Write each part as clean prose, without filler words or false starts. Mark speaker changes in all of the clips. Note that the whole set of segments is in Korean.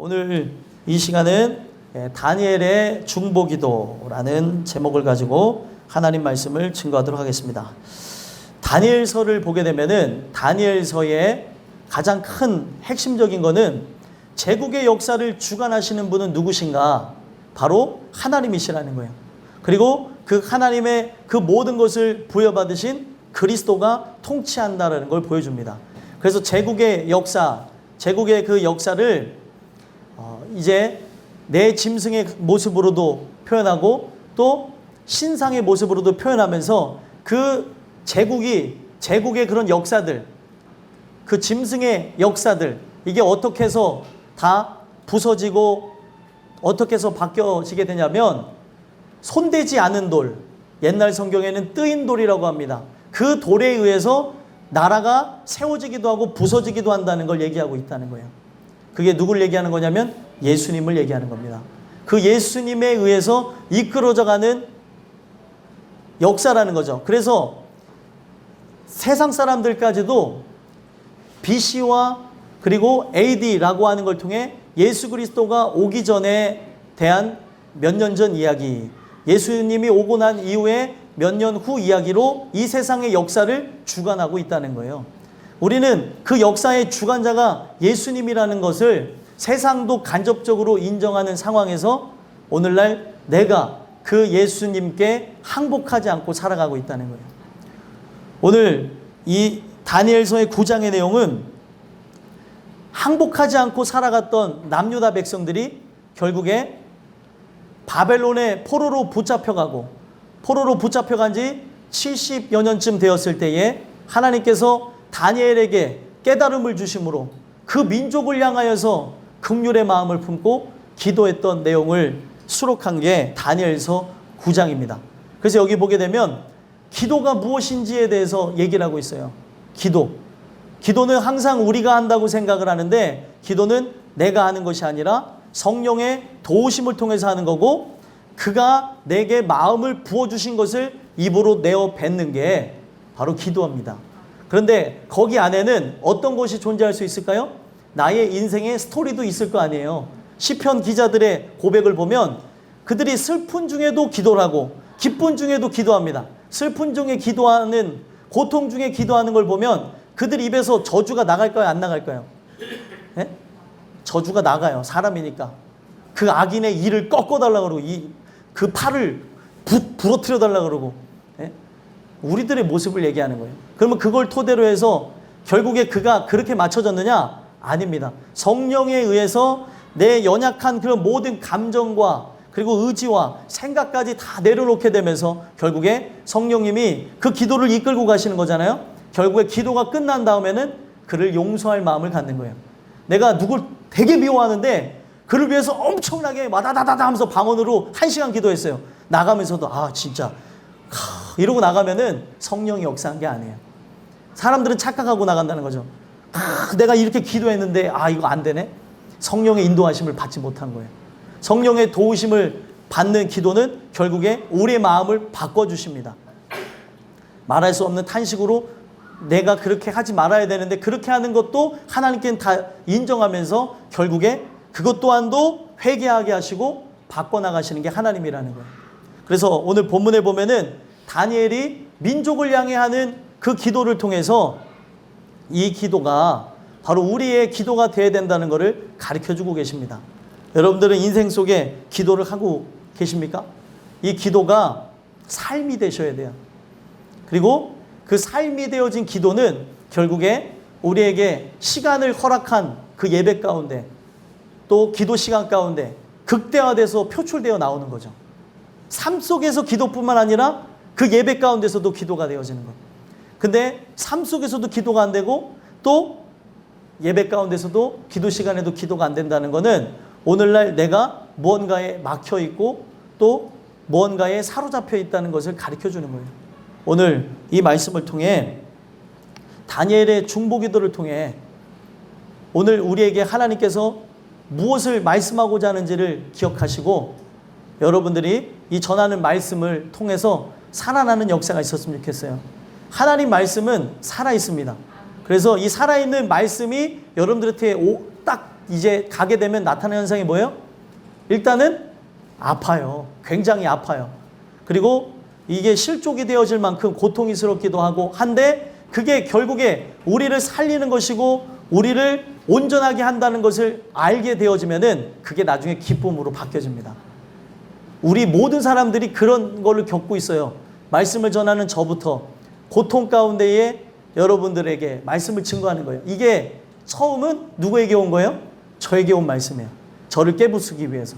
Speaker 1: 오늘 이 시간은 다니엘의 중보기도라는 제목을 가지고 하나님 말씀을 증거하도록 하겠습니다. 다니엘서를 보게 되면은 다니엘서의 가장 큰 핵심적인 거는 제국의 역사를 주관하시는 분은 누구신가? 바로 하나님이시라는 거예요. 그리고 그 하나님의 그 모든 것을 부여받으신 그리스도가 통치한다라는 걸 보여줍니다. 그래서 제국의 역사, 제국의 그 역사를 이제 내 짐승의 모습으로도 표현하고 또 신상의 모습으로도 표현하면서 그 제국의 그런 역사들, 그 짐승의 역사들, 이게 어떻게 해서 다 부서지고 어떻게 해서 바뀌어지게 되냐면 손대지 않은 돌, 옛날 성경에는 뜨인 돌이라고 합니다. 그 돌에 의해서 나라가 세워지기도 하고 부서지기도 한다는 걸 얘기하고 있다는 거예요. 그게 누굴 얘기하는 거냐면 예수님을 얘기하는 겁니다. 그 예수님에 의해서 이끌어져가는 역사라는 거죠. 그래서 세상 사람들까지도 BC와 그리고 AD라고 하는 걸 통해 예수 그리스도가 오기 전에 대한 몇 년 전 이야기, 예수님이 오고 난 이후에 몇 년 후 이야기로 이 세상의 역사를 주관하고 있다는 거예요. 우리는 그 역사의 주관자가 예수님이라는 것을 세상도 간접적으로 인정하는 상황에서 오늘날 내가 그 예수님께 항복하지 않고 살아가고 있다는 거예요. 오늘 이 다니엘서의 9장의 내용은 항복하지 않고 살아갔던 남유다 백성들이 결국에 바벨론의 포로로 붙잡혀간 지 70여 년쯤 되었을 때에 하나님께서 다니엘에게 깨달음을 주심으로 그 민족을 향하여서 긍휼의 마음을 품고 기도했던 내용을 수록한 게 다니엘서 9장입니다. 그래서 여기 보게 되면 기도가 무엇인지에 대해서 얘기를 하고 있어요. 기도는 항상 우리가 한다고 생각을 하는데 기도는 내가 하는 것이 아니라 성령의 도우심을 통해서 하는 거고 그가 내게 마음을 부어주신 것을 입으로 내어 뱉는 게 바로 기도입니다. 그런데 거기 안에는 어떤 것이 존재할 수 있을까요? 나의 인생의 스토리도 있을 거 아니에요. 시편 기자들의 고백을 보면 그들이 슬픈 중에도 기도를 하고 기쁜 중에도 기도합니다. 슬픈 중에 기도하는, 고통 중에 기도하는 걸 보면 그들 입에서 저주가 나갈까요? 안 나갈까요? 네? 저주가 나가요. 사람이니까. 그 악인의 이를 꺾어달라고 그러고 그 팔을 부러뜨려달라고 그러고. 네? 우리들의 모습을 얘기하는 거예요. 그러면 그걸 토대로 해서 결국에 그가 그렇게 맞춰졌느냐? 아닙니다. 성령에 의해서 내 연약한 그런 모든 감정과 그리고 의지와 생각까지 다 내려놓게 되면서 결국에 성령님이 그 기도를 이끌고 가시는 거잖아요. 결국에 기도가 끝난 다음에는 그를 용서할 마음을 갖는 거예요. 내가 누굴 되게 미워하는데 그를 위해서 엄청나게 와다다다다 하면서 방언으로 1시간 기도했어요. 나가면서도 진짜 이러고 나가면은 성령이 역사한 게 아니에요. 사람들은 착각하고 나간다는 거죠. 내가 이렇게 기도했는데 이거 안 되네. 성령의 인도하심을 받지 못한 거예요. 성령의 도우심을 받는 기도는 결국에 우리의 마음을 바꿔주십니다. 말할 수 없는 탄식으로 내가 그렇게 하지 말아야 되는데 그렇게 하는 것도 하나님께는 다 인정하면서 결국에 그것 또한도 회개하게 하시고 바꿔나가시는 게 하나님이라는 거예요. 그래서 오늘 본문에 보면은 다니엘이 민족을 향해 하는 그 기도를 통해서 이 기도가 바로 우리의 기도가 되어야 된다는 것을 가르쳐주고 계십니다. 여러분들은 인생 속에 기도를 하고 계십니까? 이 기도가 삶이 되셔야 돼요. 그리고 그 삶이 되어진 기도는 결국에 우리에게 시간을 허락한 그 예배 가운데 또 기도 시간 가운데 극대화돼서 표출되어 나오는 거죠. 삶 속에서 기도뿐만 아니라 그 예배 가운데서도 기도가 되어지는 것. 근데 삶 속에서도 기도가 안 되고 또 예배 가운데서도 기도 시간에도 기도가 안 된다는 것은 오늘날 내가 무언가에 막혀 있고 또 무언가에 사로잡혀 있다는 것을 가르쳐 주는 거예요. 오늘 이 말씀을 통해 다니엘의 중보기도를 통해 오늘 우리에게 하나님께서 무엇을 말씀하고자 하는지를 기억하시고 여러분들이 이 전하는 말씀을 통해서 살아나는 역사가 있었으면 좋겠어요. 하나님 말씀은 살아있습니다. 그래서 이 살아있는 말씀이 여러분들한테 딱 이제 가게 되면 나타나는 현상이 뭐예요? 일단은 아파요. 굉장히 아파요. 그리고 이게 실족이 되어질 만큼 고통스럽기도 하고 한데 그게 결국에 우리를 살리는 것이고 우리를 온전하게 한다는 것을 알게 되어지면은 그게 나중에 기쁨으로 바뀌어집니다. 우리 모든 사람들이 그런 걸로 겪고 있어요. 말씀을 전하는 저부터 고통 가운데에 여러분들에게 말씀을 증거하는 거예요. 이게 처음은 누구에게 온 거예요? 저에게 온 말씀이에요. 저를 깨부수기 위해서.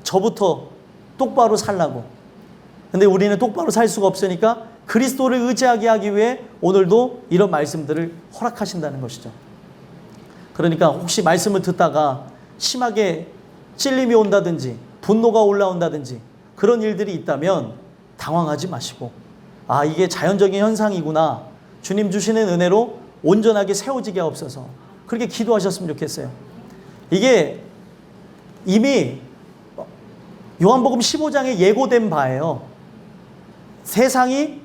Speaker 1: 저부터 똑바로 살라고. 근데 우리는 똑바로 살 수가 없으니까 그리스도를 의지하게 하기 위해 오늘도 이런 말씀들을 허락하신다는 것이죠. 그러니까 혹시 말씀을 듣다가 심하게 찔림이 온다든지 분노가 올라온다든지 그런 일들이 있다면 당황하지 마시고 아, 이게 자연적인 현상이구나. 주님 주시는 은혜로 온전하게 세워지게 하옵소서. 그렇게 기도하셨으면 좋겠어요. 이게 이미 요한복음 15장에 예고된 바예요. 세상이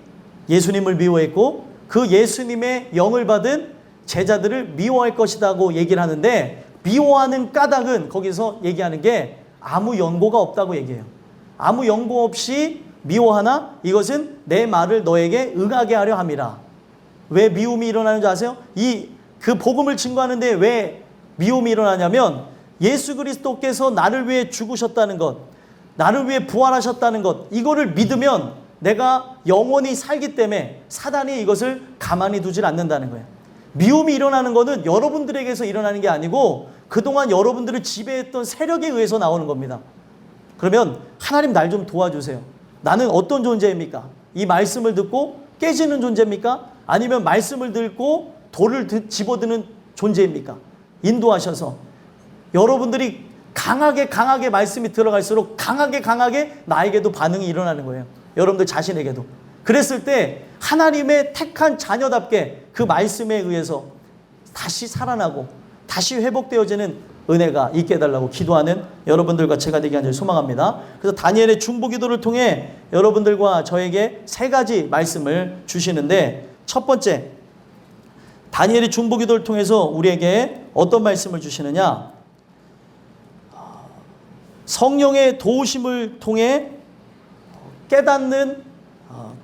Speaker 1: 예수님을 미워했고 그 예수님의 영을 받은 제자들을 미워할 것이라고 얘기를 하는데 미워하는 까닭은 거기서 얘기하는 게 아무 연고가 없다고 얘기해요. 아무 연고 없이 미워하나 이것은 내 말을 너에게 응하게 하려 함이라. 왜 미움이 일어나는 줄 아세요? 그 복음을 증거하는데 왜 미움이 일어나냐면 예수 그리스도께서 나를 위해 죽으셨다는 것, 나를 위해 부활하셨다는 것, 이거를 믿으면 내가 영원히 살기 때문에 사단이 이것을 가만히 두질 않는다는 거예요. 미움이 일어나는 것은 여러분들에게서 일어나는 게 아니고 그동안 여러분들을 지배했던 세력에 의해서 나오는 겁니다. 그러면 하나님 날 좀 도와주세요. 나는 어떤 존재입니까? 이 말씀을 듣고 깨지는 존재입니까? 아니면 말씀을 듣고 돌을 집어드는 존재입니까? 인도하셔서 여러분들이 강하게 말씀이 들어갈수록 강하게 나에게도 반응이 일어나는 거예요. 여러분들 자신에게도. 그랬을 때 하나님의 택한 자녀답게 그 말씀에 의해서 다시 살아나고 다시 회복되어지는 은혜가 있게 해달라고 기도하는 여러분들과 제가 되게 한 줄 소망합니다. 그래서 다니엘의 중보기도를 통해 여러분들과 저에게 세 가지 말씀을 주시는데 첫 번째, 다니엘의 중보기도를 통해서 우리에게 어떤 말씀을 주시느냐? 성령의 도우심을 통해 깨닫는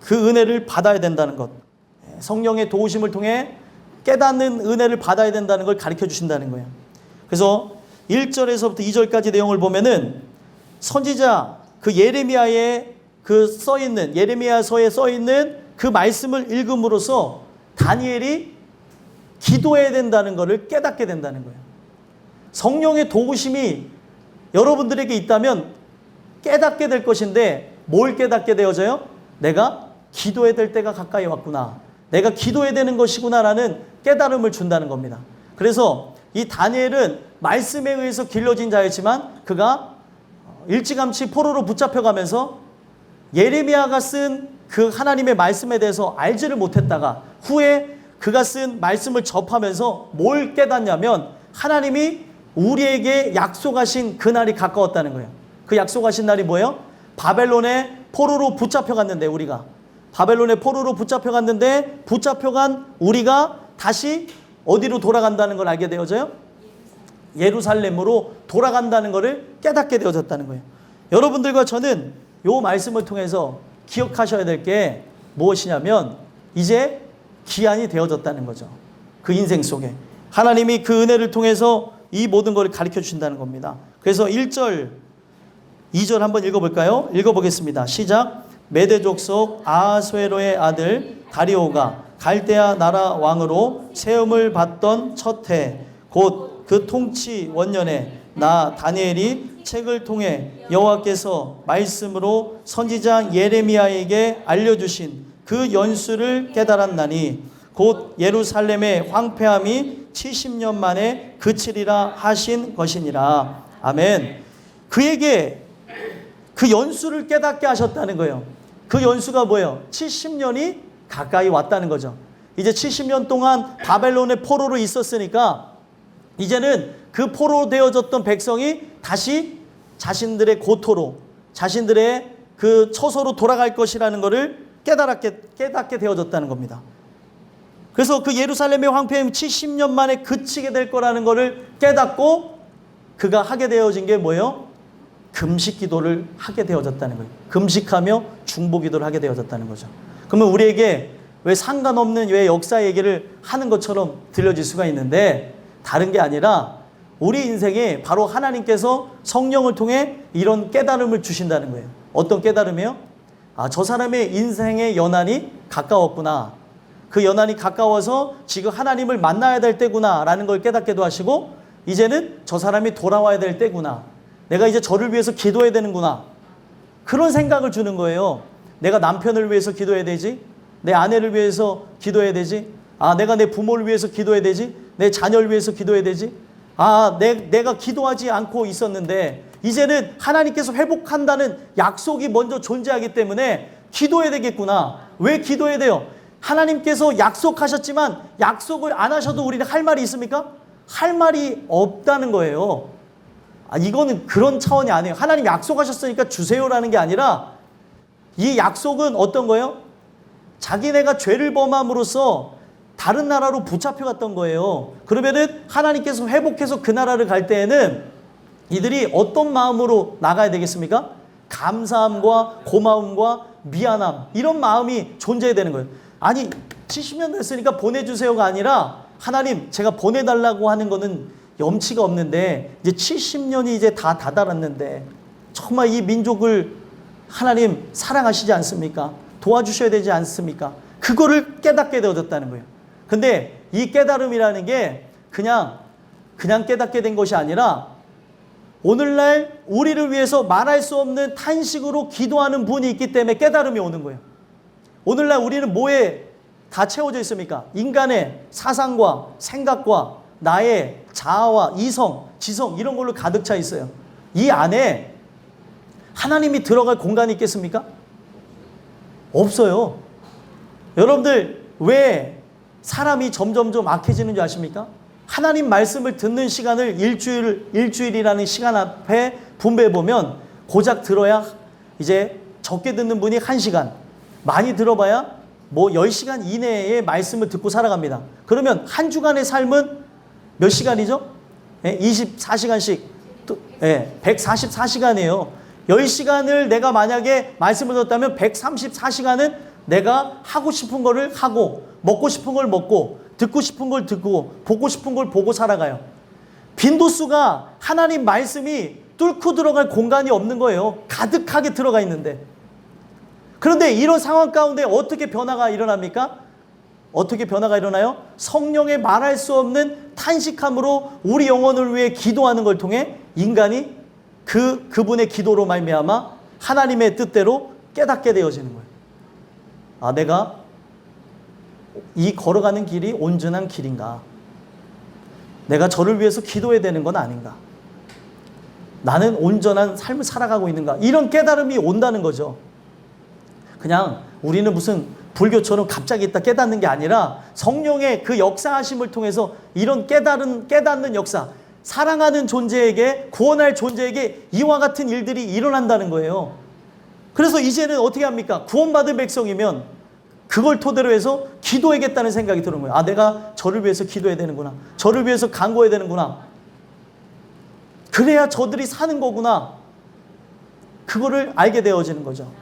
Speaker 1: 그 은혜를 받아야 된다는 것. 성령의 도우심을 통해 깨닫는 은혜를 받아야 된다는 걸 가르쳐 주신다는 거예요. 그래서 1절에서부터 2절까지 내용을 보면은 선지자 그 예레미야에 그 써있는 예레미야서에 써있는 그 말씀을 읽음으로써 다니엘이 기도해야 된다는 것을 깨닫게 된다는 거예요. 성령의 도우심이 여러분들에게 있다면 깨닫게 될 것인데 뭘 깨닫게 되어져요? 내가 기도해야 될 때가 가까이 왔구나. 내가 기도해야 되는 것이구나라는 깨달음을 준다는 겁니다. 그래서 이 다니엘은 말씀에 의해서 길러진 자였지만 그가 일찌감치 포로로 붙잡혀가면서 예레미야가 쓴 그 하나님의 말씀에 대해서 알지를 못했다가 후에 그가 쓴 말씀을 접하면서 뭘 깨닫냐면 하나님이 우리에게 약속하신 그날이 가까웠다는 거예요. 그 약속하신 날이 뭐예요? 바벨론에 포로로 붙잡혀갔는데 우리가 바벨론에 포로로 붙잡혀갔는데 붙잡혀간 우리가 다시 어디로 돌아간다는 걸 알게 되어져요? 예루살렘으로 돌아간다는 것을 깨닫게 되어졌다는 거예요. 여러분들과 저는 이 말씀을 통해서 기억하셔야 될 게 무엇이냐면 이제 기한이 되어졌다는 거죠. 그 인생 속에 하나님이 그 은혜를 통해서 이 모든 것을 가르쳐 주신다는 겁니다. 그래서 1절 2절 한번 읽어볼까요? 읽어보겠습니다. 시작. 메대 족속 아하수에로의 아들 다리오가 갈대아 나라 왕으로 세움을 받던 첫 해 곧 그 통치 원년에 나 다니엘이 책을 통해 여호와께서 말씀으로 선지자 예레미야에게 알려주신 그 연수를 깨달았나니 곧 예루살렘의 황폐함이 70년 만에 그치리라 하신 것이니라. 아멘. 그에게 그 연수를 깨닫게 하셨다는 거예요. 그 연수가 뭐예요? 70년이 가까이 왔다는 거죠. 이제 70년 동안 바벨론의 포로로 있었으니까 이제는 그 포로 되어졌던 백성이 다시 자신들의 고토로 자신들의 그 처소로 돌아갈 것이라는 것을 깨닫게 되어졌다는 겁니다. 그래서 그 예루살렘의 황폐함이 70년 만에 그치게 될 거라는 것을 깨닫고 그가 하게 되어진 게 뭐예요? 금식 기도를 하게 되어졌다는 거예요. 금식하며 중보 기도를 하게 되어졌다는 거죠. 그러면 우리에게 왜 상관없는 왜 역사 얘기를 하는 것처럼 들려질 수가 있는데, 다른 게 아니라 우리 인생에 바로 하나님께서 성령을 통해 이런 깨달음을 주신다는 거예요. 어떤 깨달음이요? 아, 저 사람의 인생의 연한이 가까웠구나. 그 연한이 가까워서 지금 하나님을 만나야 될 때구나 라는 걸 깨닫게도 하시고, 이제는 저 사람이 돌아와야 될 때구나. 내가 이제 저를 위해서 기도해야 되는구나. 그런 생각을 주는 거예요. 내가 남편을 위해서 기도해야 되지. 내 아내를 위해서 기도해야 되지. 아, 내가 내 부모를 위해서 기도해야 되지. 내 자녀를 위해서 기도해야 되지. 아, 내가 기도하지 않고 있었는데 이제는 하나님께서 회복한다는 약속이 먼저 존재하기 때문에 기도해야 되겠구나. 왜 기도해야 돼요? 하나님께서 약속하셨지만 약속을 안 하셔도 우리는 할 말이 있습니까? 할 말이 없다는 거예요. 아, 이거는 그런 차원이 아니에요. 하나님 약속하셨으니까 주세요라는 게 아니라, 이 약속은 어떤 거예요? 자기네가 죄를 범함으로써 다른 나라로 붙잡혀갔던 거예요. 그러면은 하나님께서 회복해서 그 나라를 갈 때에는 이들이 어떤 마음으로 나가야 되겠습니까? 감사함과 고마움과 미안함, 이런 마음이 존재해야 되는 거예요. 아니 70년 됐으니까 보내주세요가 아니라, 하나님 제가 보내달라고 하는 거는 염치가 없는데 이제 70년이 이제 다 다다랐는데 정말 이 민족을 하나님 사랑하시지 않습니까? 도와주셔야 되지 않습니까? 그거를 깨닫게 되어졌다는 거예요. 근데 이 깨달음이라는 게 그냥 깨닫게 된 것이 아니라, 오늘날 우리를 위해서 말할 수 없는 탄식으로 기도하는 분이 있기 때문에 깨달음이 오는 거예요. 오늘날 우리는 뭐에 다 채워져 있습니까? 인간의 사상과 생각과 나의 자아와 이성, 지성, 이런 걸로 가득 차 있어요. 이 안에 하나님이 들어갈 공간이 있겠습니까? 없어요. 여러분들 왜 사람이 점점점 악해지는 줄 아십니까? 하나님 말씀을 듣는 시간을 일주일이라는 시간 앞에 분배해 보면 고작 들어야 이제 적게 듣는 분이 1시간, 많이 들어봐야 뭐 10시간 이내에 말씀을 듣고 살아갑니다. 그러면 한 주간의 삶은 몇 시간이죠? 24시간씩, 144시간이에요. 10시간을 내가 만약에 말씀을 듣었다면 134시간은 내가 하고 싶은 거를 하고, 먹고 싶은 걸 먹고, 듣고 싶은 걸 듣고, 보고 싶은 걸 보고 살아가요. 빈도수가 하나님 말씀이 뚫고 들어갈 공간이 없는 거예요. 가득하게 들어가 있는데. 그런데 이런 상황 가운데 어떻게 변화가 일어납니까? 어떻게 변화가 일어나요? 성령의 말할 수 없는 탄식함으로 우리 영혼을 위해 기도하는 걸 통해 인간이 그분의 기도로 말미암아 하나님의 뜻대로 깨닫게 되어지는 거예요. 아, 내가 이 걸어가는 길이 온전한 길인가? 내가 저를 위해서 기도해야 되는 건 아닌가? 나는 온전한 삶을 살아가고 있는가? 이런 깨달음이 온다는 거죠. 그냥 우리는 무슨 불교처럼 갑자기 있다 깨닫는 게 아니라, 성령의 그 역사하심을 통해서 이런 깨닫는 역사, 사랑하는 존재에게, 구원할 존재에게 이와 같은 일들이 일어난다는 거예요. 그래서 이제는 어떻게 합니까? 구원받은 백성이면 그걸 토대로 해서 기도해야겠다는 생각이 드는 거예요. 아, 내가 저를 위해서 기도해야 되는구나. 저를 위해서 간구해야 되는구나. 그래야 저들이 사는 거구나. 그거를 알게 되어지는 거죠.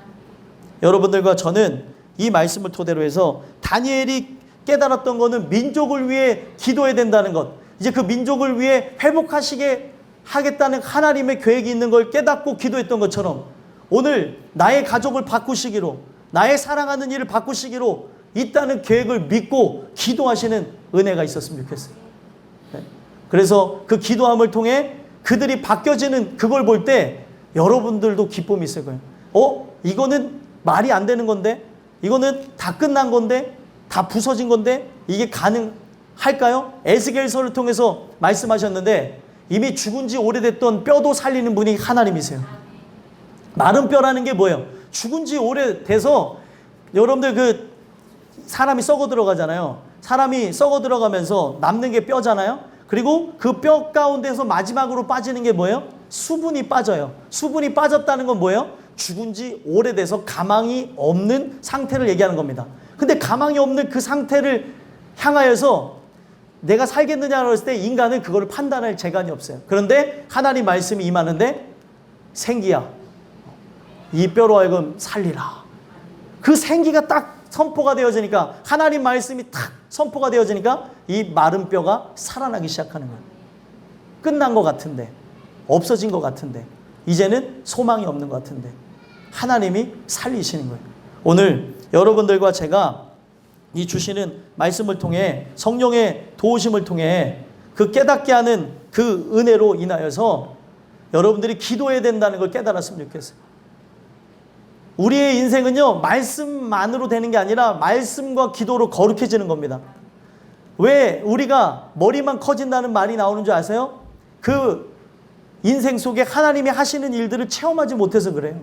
Speaker 1: 여러분들과 저는 이 말씀을 토대로 해서 다니엘이 깨달았던 것은 민족을 위해 기도해야 된다는 것, 이제 그 민족을 위해 회복하시게 하겠다는 하나님의 계획이 있는 걸 깨닫고 기도했던 것처럼, 오늘 나의 가족을 바꾸시기로, 나의 사랑하는 일을 바꾸시기로 있다는 계획을 믿고 기도하시는 은혜가 있었으면 좋겠어요. 그래서 그 기도함을 통해 그들이 바뀌어지는 그걸 볼 때 여러분들도 기쁨이 있을 거예요. 이거는 말이 안 되는 건데, 이거는 다 끝난 건데, 다 부서진 건데 이게 가능할까요? 에스겔서를 통해서 말씀하셨는데, 이미 죽은 지 오래됐던 뼈도 살리는 분이 하나님이세요. 마른 뼈라는 게 뭐예요? 죽은 지 오래돼서, 여러분들 그 사람이 썩어 들어가잖아요. 사람이 썩어 들어가면서 남는 게 뼈잖아요. 그리고 그 뼈 가운데서 마지막으로 빠지는 게 뭐예요? 수분이 빠져요. 수분이 빠졌다는 건 뭐예요? 죽은 지 오래돼서 가망이 없는 상태를 얘기하는 겁니다. 근데 가망이 없는 그 상태를 향하여서 내가 살겠느냐고 했을 때 인간은 그거를 판단할 재간이 없어요. 그런데 하나님 말씀이 임하는데 생기야 이 뼈로 하여금 살리라. 그 생기가 딱 선포가 되어지니까 하나님 말씀이 탁 선포가 되어지니까 이 마른 뼈가 살아나기 시작하는 거예요. 끝난 것 같은데 없어진 것 같은데 이제는 소망이 없는 것 같은데 하나님이 살리시는 거예요. 오늘 여러분들과 제가 이 주시는 말씀을 통해 성령의 도우심을 통해 그 깨닫게 하는 그 은혜로 인하여서 여러분들이 기도해야 된다는 걸 깨달았으면 좋겠어요. 우리의 인생은요 말씀만으로 되는 게 아니라 말씀과 기도로 거룩해지는 겁니다. 왜 우리가 머리만 커진다는 말이 나오는 줄 아세요? 그 인생 속에 하나님이 하시는 일들을 체험하지 못해서 그래요.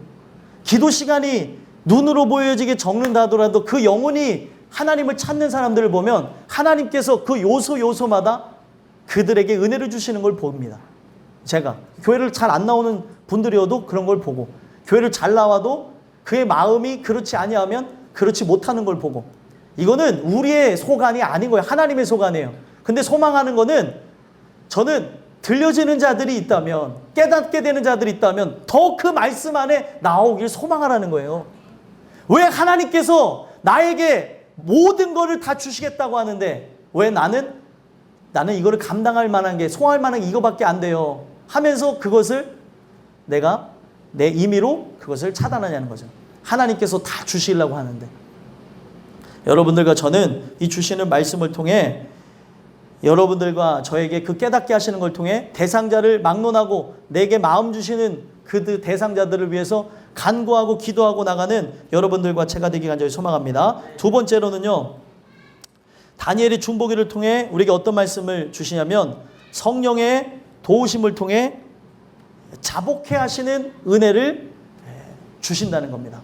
Speaker 1: 기도 시간이 눈으로 보여지게 적는다 하더라도 그 영혼이 하나님을 찾는 사람들을 보면 하나님께서 그 요소마다 그들에게 은혜를 주시는 걸 봅니다. 제가 교회를 잘 안 나오는 분들이어도 그런 걸 보고 교회를 잘 나와도 그의 마음이 그렇지 아니하면 그렇지 못하는 걸 보고 이거는 우리의 소관이 아닌 거예요. 하나님의 소관이에요. 근데 소망하는 거는 저는 들려지는 자들이 있다면 깨닫게 되는 자들이 있다면 더 그 말씀 안에 나오길 소망하라는 거예요. 왜 하나님께서 나에게 모든 것을 다 주시겠다고 하는데 왜 나는 이거를 감당할 만한 게 소화할 만한 게 이거밖에 안 돼요 하면서 그것을 내가 내 임의로 그것을 차단하냐는 거죠. 하나님께서 다 주시려고 하는데 여러분들과 저는 이 주시는 말씀을 통해 여러분들과 저에게 그 깨닫게 하시는 걸 통해 대상자를 막론하고 내게 마음 주시는 그 대상자들을 위해서 간구하고 기도하고 나가는 여러분들과 제가 되기 간절히 소망합니다. 두 번째로는요. 다니엘의 중보기를 통해 우리에게 어떤 말씀을 주시냐면 성령의 도우심을 통해 자복해 하시는 은혜를 주신다는 겁니다.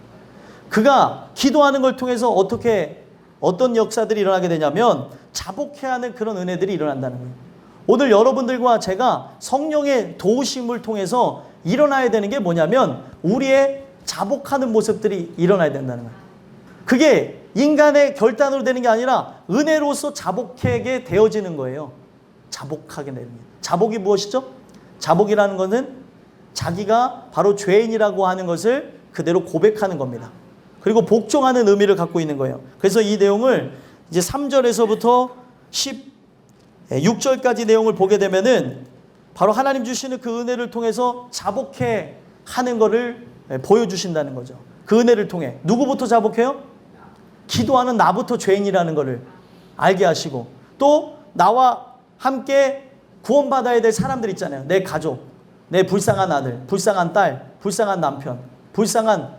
Speaker 1: 그가 기도하는 걸 통해서 어떤 역사들이 일어나게 되냐면 자복해 하는 그런 은혜들이 일어난다는 거예요. 오늘 여러분들과 제가 성령의 도우심을 통해서 일어나야 되는 게 뭐냐면 우리의 자복하는 모습들이 일어나야 된다는 거예요. 그게 인간의 결단으로 되는 게 아니라 은혜로서 자복하게 되어지는 거예요. 자복하게 되는 거예요. 자복이 무엇이죠? 자복이라는 것은 자기가 바로 죄인이라고 하는 것을 그대로 고백하는 겁니다. 그리고 복종하는 의미를 갖고 있는 거예요. 그래서 이 내용을 이제 3절에서부터 16절까지 내용을 보게 되면은 바로 하나님 주시는 그 은혜를 통해서 자복해 하는 것을 보여주신다는 거죠. 그 은혜를 통해 누구부터 자복해요? 기도하는 나부터 죄인이라는 것을 알게 하시고 또 나와 함께 구원받아야 될 사람들 있잖아요. 내 가족, 내 불쌍한 아들, 불쌍한 딸, 불쌍한 남편, 불쌍한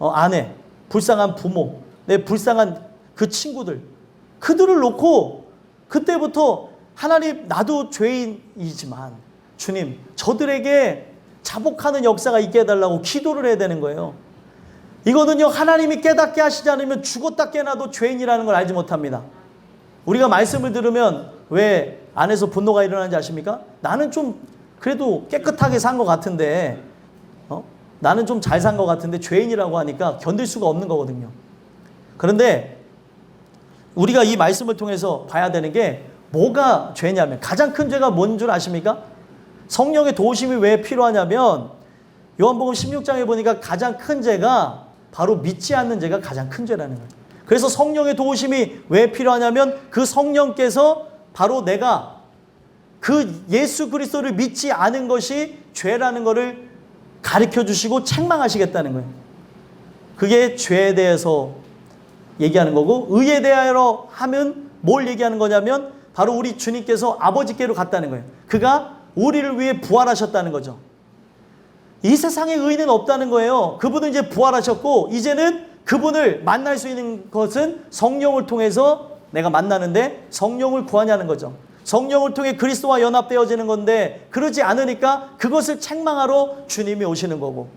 Speaker 1: 아내, 불쌍한 부모, 내 불쌍한 그 친구들 그들을 놓고 그때부터 하나님 나도 죄인이지만 주님 저들에게 자복하는 역사가 있게 해달라고 기도를 해야 되는 거예요. 이거는요 하나님이 깨닫게 하시지 않으면 죽었다 깨어나도 죄인이라는 걸 알지 못합니다. 우리가 말씀을 들으면 왜 안에서 분노가 일어나는지 아십니까? 나는 좀 그래도 깨끗하게 산 것 같은데 나는 좀 잘 산 것 같은데 죄인이라고 하니까 견딜 수가 없는 거거든요. 그런데 우리가 이 말씀을 통해서 봐야 되는 게 뭐가 죄냐면 가장 큰 죄가 뭔 줄 아십니까? 성령의 도우심이 왜 필요하냐면 요한복음 16장에 보니까 가장 큰 죄가 바로 믿지 않는 죄가 가장 큰 죄라는 거예요. 그래서 성령의 도우심이 왜 필요하냐면 그 성령께서 바로 내가 그 예수 그리스도를 믿지 않은 것이 죄라는 것을 가르쳐 주시고 책망하시겠다는 거예요. 그게 죄에 대해서 얘기하는 거고 의에 대하여 하면 뭘 얘기하는 거냐면 바로 우리 주님께서 아버지께로 갔다는 거예요. 그가 우리를 위해 부활하셨다는 거죠. 이 세상에 의인은 없다는 거예요. 그분은 이제 부활하셨고 이제는 그분을 만날 수 있는 것은 성령을 통해서 내가 만나는데 성령을 구하냐는 거죠. 성령을 통해 그리스도와 연합되어지는 건데 그러지 않으니까 그것을 책망하러 주님이 오시는 거고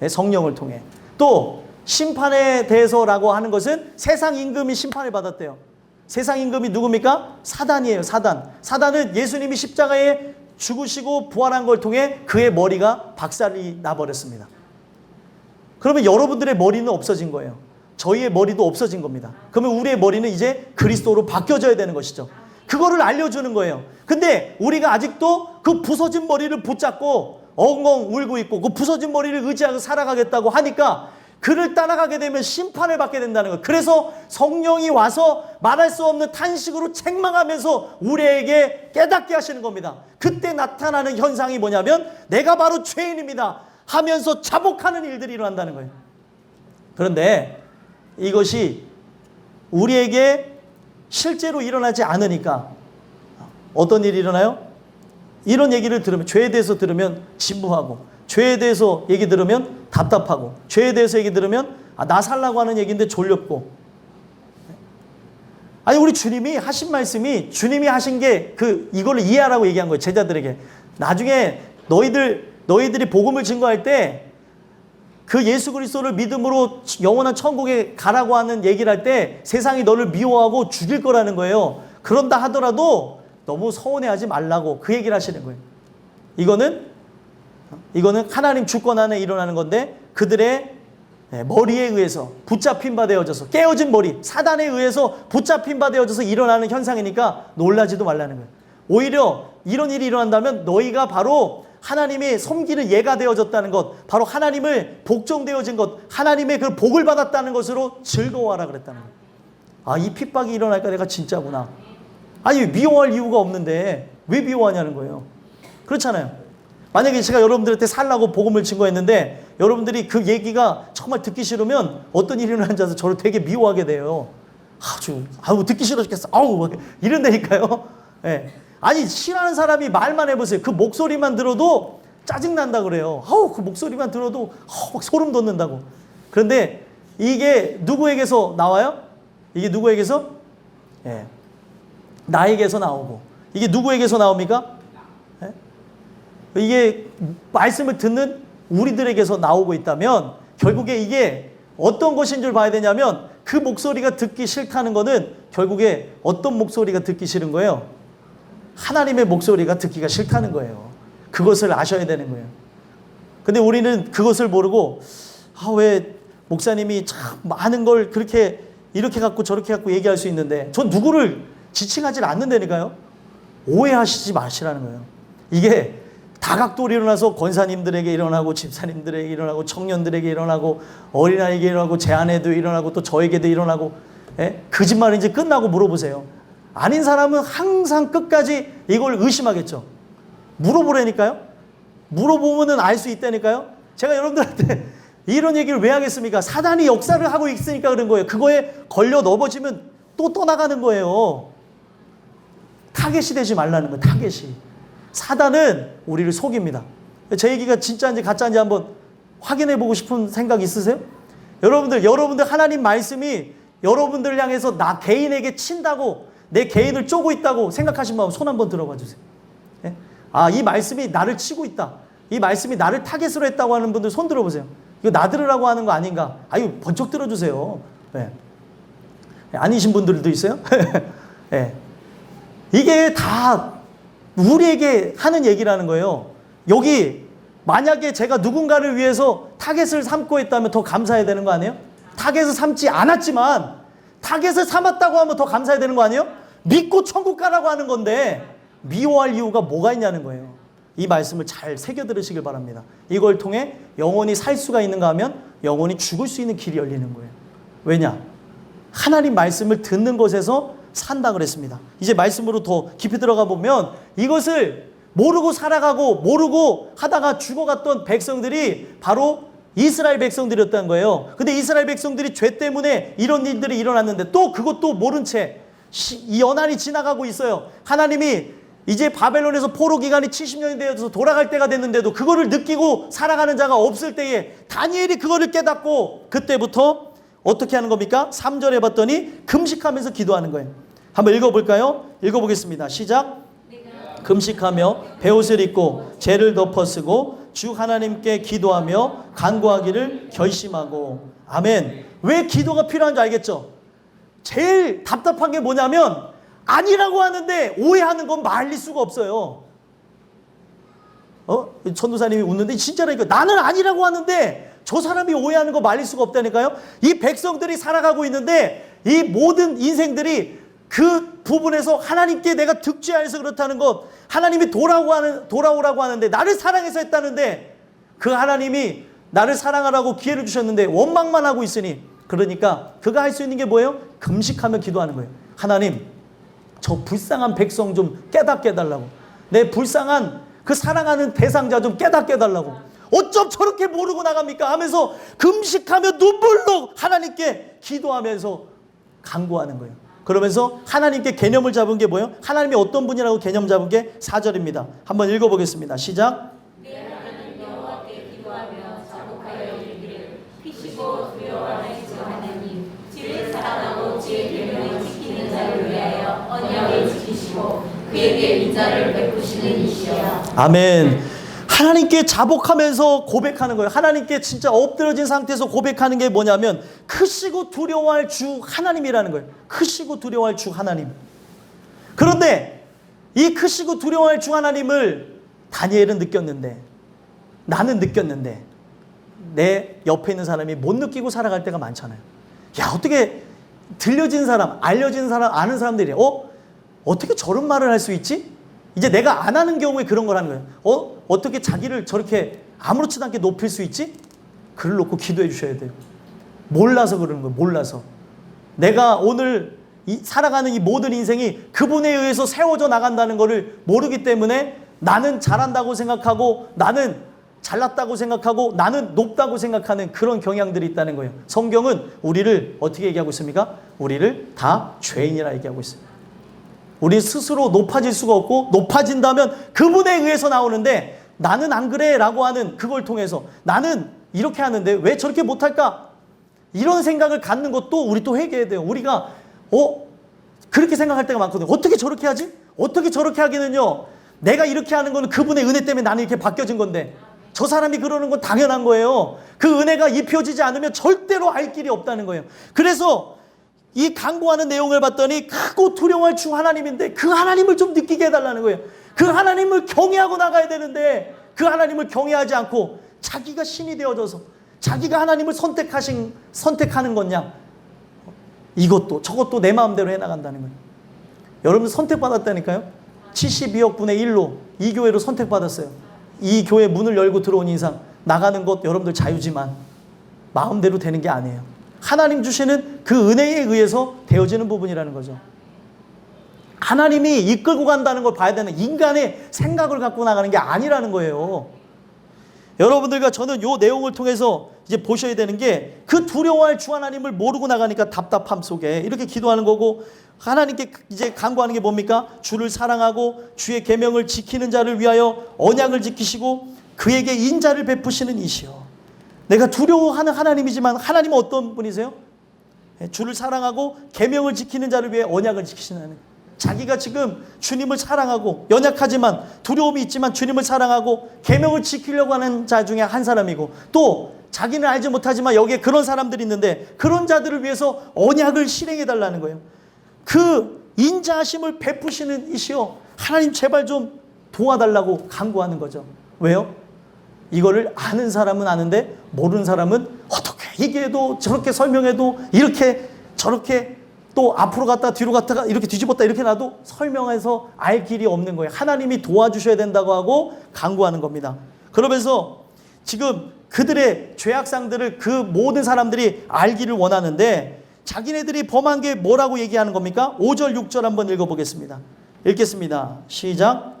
Speaker 1: 성령을 통해 또 심판에 대해서라고 하는 것은 세상 임금이 심판을 받았대요. 세상 임금이 누굽니까? 사단이에요. 사단은 예수님이 십자가에 죽으시고 부활한 걸 통해 그의 머리가 박살이 나버렸습니다. 그러면 여러분들의 머리는 없어진 거예요. 저희의 머리도 없어진 겁니다. 그러면 우리의 머리는 이제 그리스도로 바뀌어져야 되는 것이죠. 그거를 알려주는 거예요. 근데 우리가 아직도 그 부서진 머리를 붙잡고 엉엉 울고 있고 그 부서진 머리를 의지하고 살아가겠다고 하니까 그를 따라가게 되면 심판을 받게 된다는 거예요. 그래서 성령이 와서 말할 수 없는 탄식으로 책망하면서 우리에게 깨닫게 하시는 겁니다. 그때 나타나는 현상이 뭐냐면 내가 바로 죄인입니다 하면서 자복하는 일들이 일어난다는 거예요. 그런데 이것이 우리에게 실제로 일어나지 않으니까 어떤 일이 일어나요? 이런 얘기를 들으면, 죄에 대해서 들으면 진부하고, 죄에 대해서 얘기 들으면 답답하고, 죄에 대해서 얘기 들으면 나 살라고 하는 얘기인데 졸렵고. 아니 우리 주님이 하신 말씀이, 주님이 하신 게 이거를 이해하라고 얘기한 거예요. 제자들에게. 나중에 너희들이 복음을 증거할 때 그 예수 그리스도를 믿음으로 영원한 천국에 가라고 하는 얘기를 할 때 세상이 너를 미워하고 죽일 거라는 거예요. 그런다 하더라도 너무 서운해하지 말라고 그 얘기를 하시는 거예요. 이거는 하나님 주권 안에 일어나는 건데 그들의 머리에 의해서 붙잡힌 바 되어져서, 깨어진 머리, 사단에 의해서 붙잡힌 바 되어져서 일어나는 현상이니까 놀라지도 말라는 거예요. 오히려 이런 일이 일어난다면 너희가 바로 하나님의 섬기는 예가 되어졌다는 것, 바로 하나님을 복종되어진 것, 하나님의 그 복을 받았다는 것으로 즐거워하라 그랬다는 거예요. 이 핍박이 일어날까 내가 진짜구나. 아니 미워할 이유가 없는데 왜 미워하냐는 거예요. 그렇잖아요. 만약에 제가 여러분들한테 살라고 복음을 증거했는데 여러분들이 그 얘기가 정말 듣기 싫으면 어떤 일이 일어나는지 알아서 저를 되게 미워하게 돼요. 듣기 싫어 죽겠어. 이런다니까요. 네. 아니 싫어하는 사람이 말만 해보세요. 그 목소리만 들어도 짜증난다 그래요. 그 목소리만 들어도 막 소름 돋는다고. 그런데 이게 누구에게서 나와요? 이게 누구에게서? 나에게서 나오고. 이게 누구에게서 나옵니까? 이게 말씀을 듣는 우리들에게서 나오고 있다면 결국에 이게 어떤 것인 줄 봐야 되냐면 그 목소리가 듣기 싫다는 거는 결국에 어떤 목소리가 듣기 싫은 거예요? 하나님의 목소리가 듣기가 싫다는 거예요. 그것을 아셔야 되는 거예요. 근데 우리는 그것을 모르고 왜 목사님이 참 많은 걸 이렇게 갖고 저렇게 갖고 얘기할 수 있는데 전 누구를 지칭하지 않는다니까요. 오해하시지 마시라는 거예요. 이게 다각도로 일어나서 권사님들에게 일어나고 집사님들에게 일어나고 청년들에게 일어나고 어린아이에게 일어나고 제 아내도 일어나고 또 저에게도 일어나고 거짓말은 이제 끝나고 물어보세요. 아닌 사람은 항상 끝까지 이걸 의심하겠죠. 물어보라니까요. 물어보면은 알 수 있다니까요. 제가 여러분들한테 이런 얘기를 왜 하겠습니까? 사단이 역사를 하고 있으니까 그런 거예요. 그거에 걸려 넘어지면 또 떠나가는 거예요. 타겟이 되지 말라는 거예요. 타겟이. 사단은 우리를 속입니다. 제 얘기가 진짜인지 가짜인지 한번 확인해 보고 싶은 생각 있으세요? 여러분들 하나님 말씀이 여러분들을 향해서 나 개인에게 친다고, 내 개인을 쪼고 있다고 생각하신 마음 손 한번 들어봐 주세요. 이 말씀이 나를 치고 있다. 이 말씀이 나를 타겟으로 했다고 하는 분들 손 들어보세요. 이거 나 들으라고 하는 거 아닌가? 번쩍 들어주세요. 아니신 분들도 있어요? 이게 다 우리에게 하는 얘기라는 거예요. 여기 만약에 제가 누군가를 위해서 타겟을 삼고 있다면 더 감사해야 되는 거 아니에요? 타겟을 삼지 않았지만 타겟을 삼았다고 하면 더 감사해야 되는 거 아니에요? 믿고 천국 가라고 하는 건데 미워할 이유가 뭐가 있냐는 거예요. 이 말씀을 잘 새겨 들으시길 바랍니다. 이걸 통해 영원히 살 수가 있는가 하면 영원히 죽을 수 있는 길이 열리는 거예요. 왜냐? 하나님 말씀을 듣는 것에서 산다 그랬습니다. 이제 말씀으로 더 깊이 들어가 보면 이것을 모르고 살아가고 모르고 하다가 죽어갔던 백성들이 바로 이스라엘 백성들이었다는 거예요. 근데 이스라엘 백성들이 죄 때문에 이런 일들이 일어났는데 또 그것도 모른 채 이 연한이 지나가고 있어요. 하나님이 이제 바벨론에서 포로 기간이 70년이 되어서 돌아갈 때가 됐는데도 그거를 느끼고 살아가는 자가 없을 때에 다니엘이 그거를 깨닫고 그때부터 어떻게 하는 겁니까? 3절에 봤더니 금식하면서 기도하는 거예요. 한번 읽어볼까요? 읽어보겠습니다. 시작. 금식하며 베옷을 입고 죄를 덮어쓰고 주 하나님께 기도하며 간구하기를 결심하고. 아멘. 왜 기도가 필요한지 알겠죠? 제일 답답한 게 뭐냐면 아니라고 하는데 오해하는 건 말릴 수가 없어요. 전도사님이 웃는데 진짜라니까. 나는 아니라고 하는데 저 사람이 오해하는 거 말릴 수가 없다니까요. 이 백성들이 살아가고 있는데 이 모든 인생들이 그 부분에서 하나님께 내가 득죄하여서 그렇다는 것, 하나님이 돌아오라고 하는데 나를 사랑해서 했다는데 그 하나님이 나를 사랑하라고 기회를 주셨는데 원망만 하고 있으니, 그러니까 그가 할 수 있는 게 뭐예요? 금식하며 기도하는 거예요. 하나님, 저 불쌍한 백성 좀 깨닫게 해달라고. 내 불쌍한 그 사랑하는 대상자 좀 깨닫게 해달라고. 어쩜 저렇게 모르고 나갑니까? 하면서 금식하며 눈물로 하나님께 기도하면서 간구하는 거예요. 그러면서 하나님께 개념을 잡은 게 뭐예요? 하나님이 어떤 분이라고 개념 잡은 게 4절입니다. 한번 읽어보겠습니다. 시작.
Speaker 2: 내 하나님 여호와께 기도하며 자복하여 이르기를 피시고 두려워하는 주 하나님, 주를 사랑하고 주의 계명을 지키는 자를 위하여 언약을 지키시고 그에게 인자를 베푸시는 이시여.
Speaker 1: 아멘. 하나님께 자복하면서 고백하는 거예요. 하나님께 진짜 엎드려진 상태에서 고백하는 게 뭐냐면 크시고 두려워할 주 하나님이라는 거예요. 크시고 두려워할 주 하나님. 그런데 이 크시고 두려워할 주 하나님을 다니엘은 느꼈는데, 나는 느꼈는데 내 옆에 있는 사람이 못 느끼고 살아갈 때가 많잖아요. 야, 어떻게 들려진 사람, 알려진 사람, 아는 사람들이 어떻게 저런 말을 할 수 있지? 이제 내가 안 하는 경우에 그런 걸 하는 거예요. 어떻게 자기를 저렇게 아무렇지도 않게 높일 수 있지? 글을 놓고 기도해 주셔야 돼요. 몰라서 그러는 거예요. 몰라서. 내가 오늘 살아가는 이 모든 인생이 그분에 의해서 세워져 나간다는 것을 모르기 때문에 나는 잘한다고 생각하고, 나는 잘났다고 생각하고, 나는 높다고 생각하는 그런 경향들이 있다는 거예요. 성경은 우리를 어떻게 얘기하고 있습니까? 우리를 다 죄인이라 얘기하고 있습니다. 우리 스스로 높아질 수가 없고, 높아진다면 그분에 의해서 나오는데 나는 안 그래 라고 하는 그걸 통해서 나는 이렇게 하는데 왜 저렇게 못할까? 이런 생각을 갖는 것도 우리 또 회개해야 돼요. 우리가 그렇게 생각할 때가 많거든요. 어떻게 저렇게 하지? 어떻게 저렇게 하기는요, 내가 이렇게 하는 거는 그분의 은혜 때문에 나는 이렇게 바뀌어진 건데 저 사람이 그러는 건 당연한 거예요. 그 은혜가 입혀지지 않으면 절대로 알 길이 없다는 거예요. 그래서 이 간구하는 내용을 봤더니 크고 두려워할 주 하나님인데 그 하나님을 좀 느끼게 해달라는 거예요. 그 하나님을 경외하고 나가야 되는데 그 하나님을 경외하지 않고 자기가 신이 되어져서 자기가 하나님을 선택하는 거냐, 이것도 저것도 내 마음대로 해나간다는 거예요. 여러분 선택받았다니까요. 72억 분의 1로 이 교회로 선택받았어요. 이 교회 문을 열고 들어온 이상 나가는 것 여러분들 자유지만 마음대로 되는 게 아니에요. 하나님 주시는 그 은혜에 의해서 되어지는 부분이라는 거죠. 하나님이 이끌고 간다는 걸 봐야 되는, 인간의 생각을 갖고 나가는 게 아니라는 거예요. 여러분들과 저는 이 내용을 통해서 이제 보셔야 되는 게, 그 두려워할 주 하나님을 모르고 나가니까 답답함 속에 이렇게 기도하는 거고, 하나님께 이제 간구하는 게 뭡니까? 주를 사랑하고 주의 계명을 지키는 자를 위하여 언약을 지키시고 그에게 인자를 베푸시는 이시여. 내가 두려워하는 하나님이지만 하나님은 어떤 분이세요? 주를 사랑하고 계명을 지키는 자를 위해 언약을 지키시는 하나님. 자기가 지금 주님을 사랑하고 연약하지만 두려움이 있지만 주님을 사랑하고 계명을 지키려고 하는 자 중에 한 사람이고, 또 자기는 알지 못하지만 여기에 그런 사람들이 있는데 그런 자들을 위해서 언약을 실행해 달라는 거예요. 그 인자하심을 베푸시는 이시여, 하나님 제발 좀 도와달라고 간구하는 거죠. 왜요? 이거를 아는 사람은 아는데 모르는 사람은 어떻게 얘기해도 저렇게 설명해도 이렇게 저렇게 또 앞으로 갔다 뒤로 갔다가 이렇게 뒤집었다 이렇게 놔도 설명해서 알 길이 없는 거예요. 하나님이 도와주셔야 된다고 하고 간구하는 겁니다. 그러면서 지금 그들의 죄악상들을 그 모든 사람들이 알기를 원하는데 자기네들이 범한 게 뭐라고 얘기하는 겁니까? 5절 6절 한번 읽어보겠습니다. 읽겠습니다. 시작.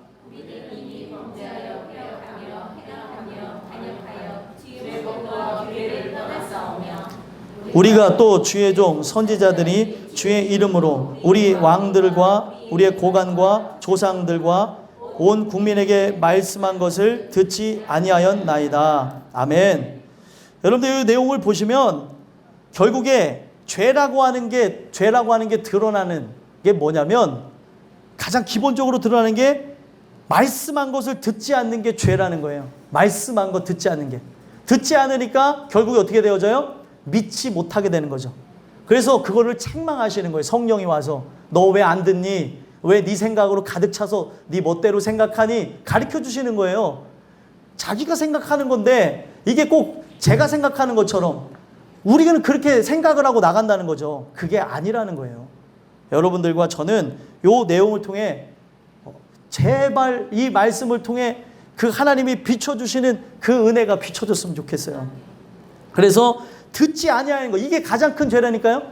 Speaker 1: 우리가 또 주의 종 선지자들이 주의 이름으로 우리 왕들과 우리의 고관과 조상들과 온 국민에게 말씀한 것을 듣지 아니하였나이다. 아멘. 여러분들 이 내용을 보시면 결국에 죄라고 하는 게 드러나는 게 뭐냐면, 가장 기본적으로 드러나는 게 말씀한 것을 듣지 않는 게 죄라는 거예요. 말씀한 것 듣지 않는 게. 듣지 않으니까 결국에 어떻게 되어져요? 믿지 못하게 되는 거죠. 그래서 그거를 책망하시는 거예요. 성령이 와서 너 왜 안 듣니? 왜 네 생각으로 가득 차서 네 멋대로 생각하니? 가르쳐 주시는 거예요. 자기가 생각하는 건데 이게 꼭 제가 생각하는 것처럼 우리는 그렇게 생각을 하고 나간다는 거죠. 그게 아니라는 거예요. 여러분들과 저는 이 내용을 통해 제발 이 말씀을 통해 그 하나님이 비춰주시는 그 은혜가 비춰줬으면 좋겠어요. 그래서 듣지 아니하는 거, 이게 가장 큰 죄라니까요.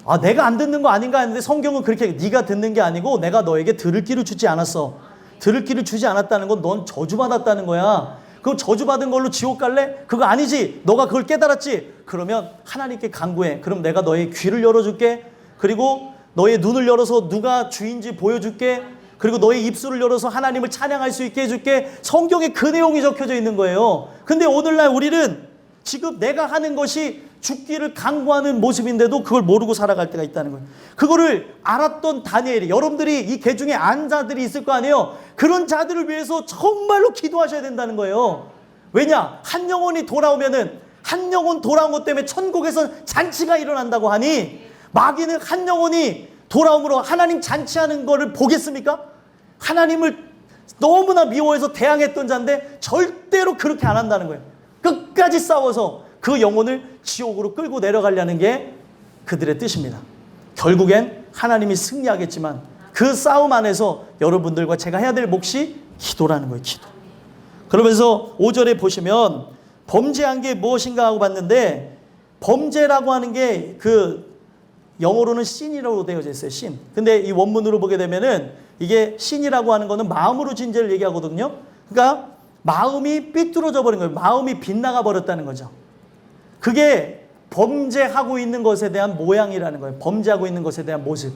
Speaker 1: 아, 내가 안 듣는 거 아닌가 했는데 성경은 그렇게 네가 듣는 게 아니고 내가 너에게 들을 길을 주지 않았어. 들을 길을 주지 않았다는 건 넌 저주받았다는 거야. 그럼 저주받은 걸로 지옥 갈래? 그거 아니지. 너가 그걸 깨달았지. 그러면 하나님께 간구해. 그럼 내가 너의 귀를 열어줄게. 그리고 너의 눈을 열어서 누가 주인지 보여줄게. 그리고 너의 입술을 열어서 하나님을 찬양할 수 있게 해줄게. 성경에 그 내용이 적혀져 있는 거예요. 근데 오늘날 우리는 지금 내가 하는 것이 죽기를 강구하는 모습인데도 그걸 모르고 살아갈 때가 있다는 거예요. 그거를 알았던 다니엘이, 여러분들이 이 계중에 안 자들이 있을 거 아니에요. 그런 자들을 위해서 정말로 기도하셔야 된다는 거예요. 왜냐? 한 영혼이 돌아오면은, 한 영혼 돌아온 것 때문에 천국에서 잔치가 일어난다고 하니, 마귀는 한 영혼이 돌아옴으로 하나님 잔치하는 거를 보겠습니까? 하나님을 너무나 미워해서 대항했던 자인데 절대로 그렇게 안 한다는 거예요. 끝까지 싸워서 그 영혼을 지옥으로 끌고 내려가려는 게 그들의 뜻입니다. 결국엔 하나님이 승리하겠지만 그 싸움 안에서 여러분들과 제가 해야 될 몫이 기도라는 거예요. 기도. 그러면서 5절에 보시면 범죄한 게 무엇인가 하고 봤는데, 범죄라고 하는 게 그 영어로는 신이라고 되어져 있어요. 신. 근데 이 원문으로 보게 되면은 이게 신이라고 하는 거는 마음으로 진 죄를 얘기하거든요. 그러니까 마음이 삐뚤어져 버린 거예요. 마음이 빗나가 버렸다는 거죠. 그게 범죄하고 있는 것에 대한 모양이라는 거예요. 범죄하고 있는 것에 대한 모습.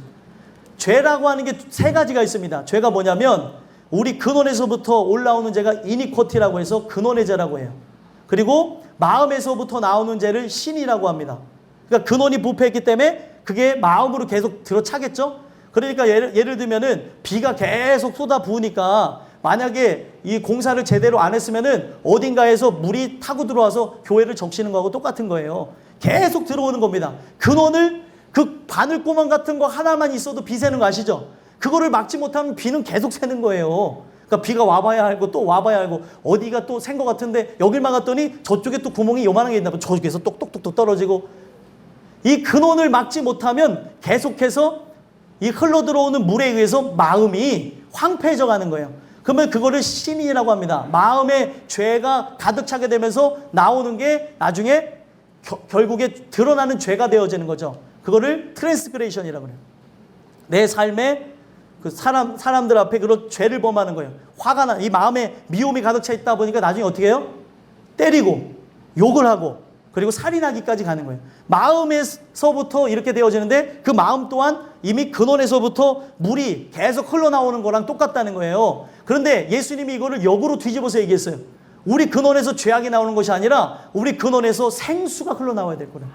Speaker 1: 죄라고 하는 게 세 가지가 있습니다. 죄가 뭐냐면 우리 근원에서부터 올라오는 죄가 이니쿼티라고 해서 근원의 죄라고 해요. 그리고 마음에서부터 나오는 죄를 신이라고 합니다. 그러니까 근원이 부패했기 때문에 그게 마음으로 계속 들어차겠죠. 그러니까 예를 들면은 비가 계속 쏟아 부으니까 만약에 이 공사를 제대로 안 했으면은 어딘가에서 물이 타고 들어와서 교회를 적시는 거하고 똑같은 거예요. 계속 들어오는 겁니다. 근원을, 그 바늘구멍 같은 거 하나만 있어도 비 새는 거 아시죠? 그거를 막지 못하면 비는 계속 새는 거예요. 그러니까 비가 와봐야 알고 또 와봐야 알고, 어디가 또 샌 거 같은데 여길 막았더니 저쪽에 또 구멍이 요만한 게 있나 봐. 저쪽에서 똑똑똑똑 떨어지고. 이 근원을 막지 못하면 계속해서 이 흘러 들어오는 물에 의해서 마음이 황폐해져 가는 거예요. 그러면 그거를 신이라고 합니다. 마음에 죄가 가득 차게 되면서 나오는 게 나중에 결국에 드러나는 죄가 되어지는 거죠. 그거를 트랜스그레이션이라고 해요. 내 삶에 그 사람들 앞에 그런 죄를 범하는 거예요. 화가 나, 이 마음에 미움이 가득 차 있다 보니까 나중에 어떻게 해요? 때리고 욕을 하고 그리고 살인하기까지 가는 거예요. 마음에서부터 이렇게 되어지는데 그 마음 또한 이미 근원에서부터 물이 계속 흘러나오는 거랑 똑같다는 거예요. 그런데 예수님이 이거를 역으로 뒤집어서 얘기했어요. 우리 근원에서 죄악이 나오는 것이 아니라 우리 근원에서 생수가 흘러나와야 될 거예요.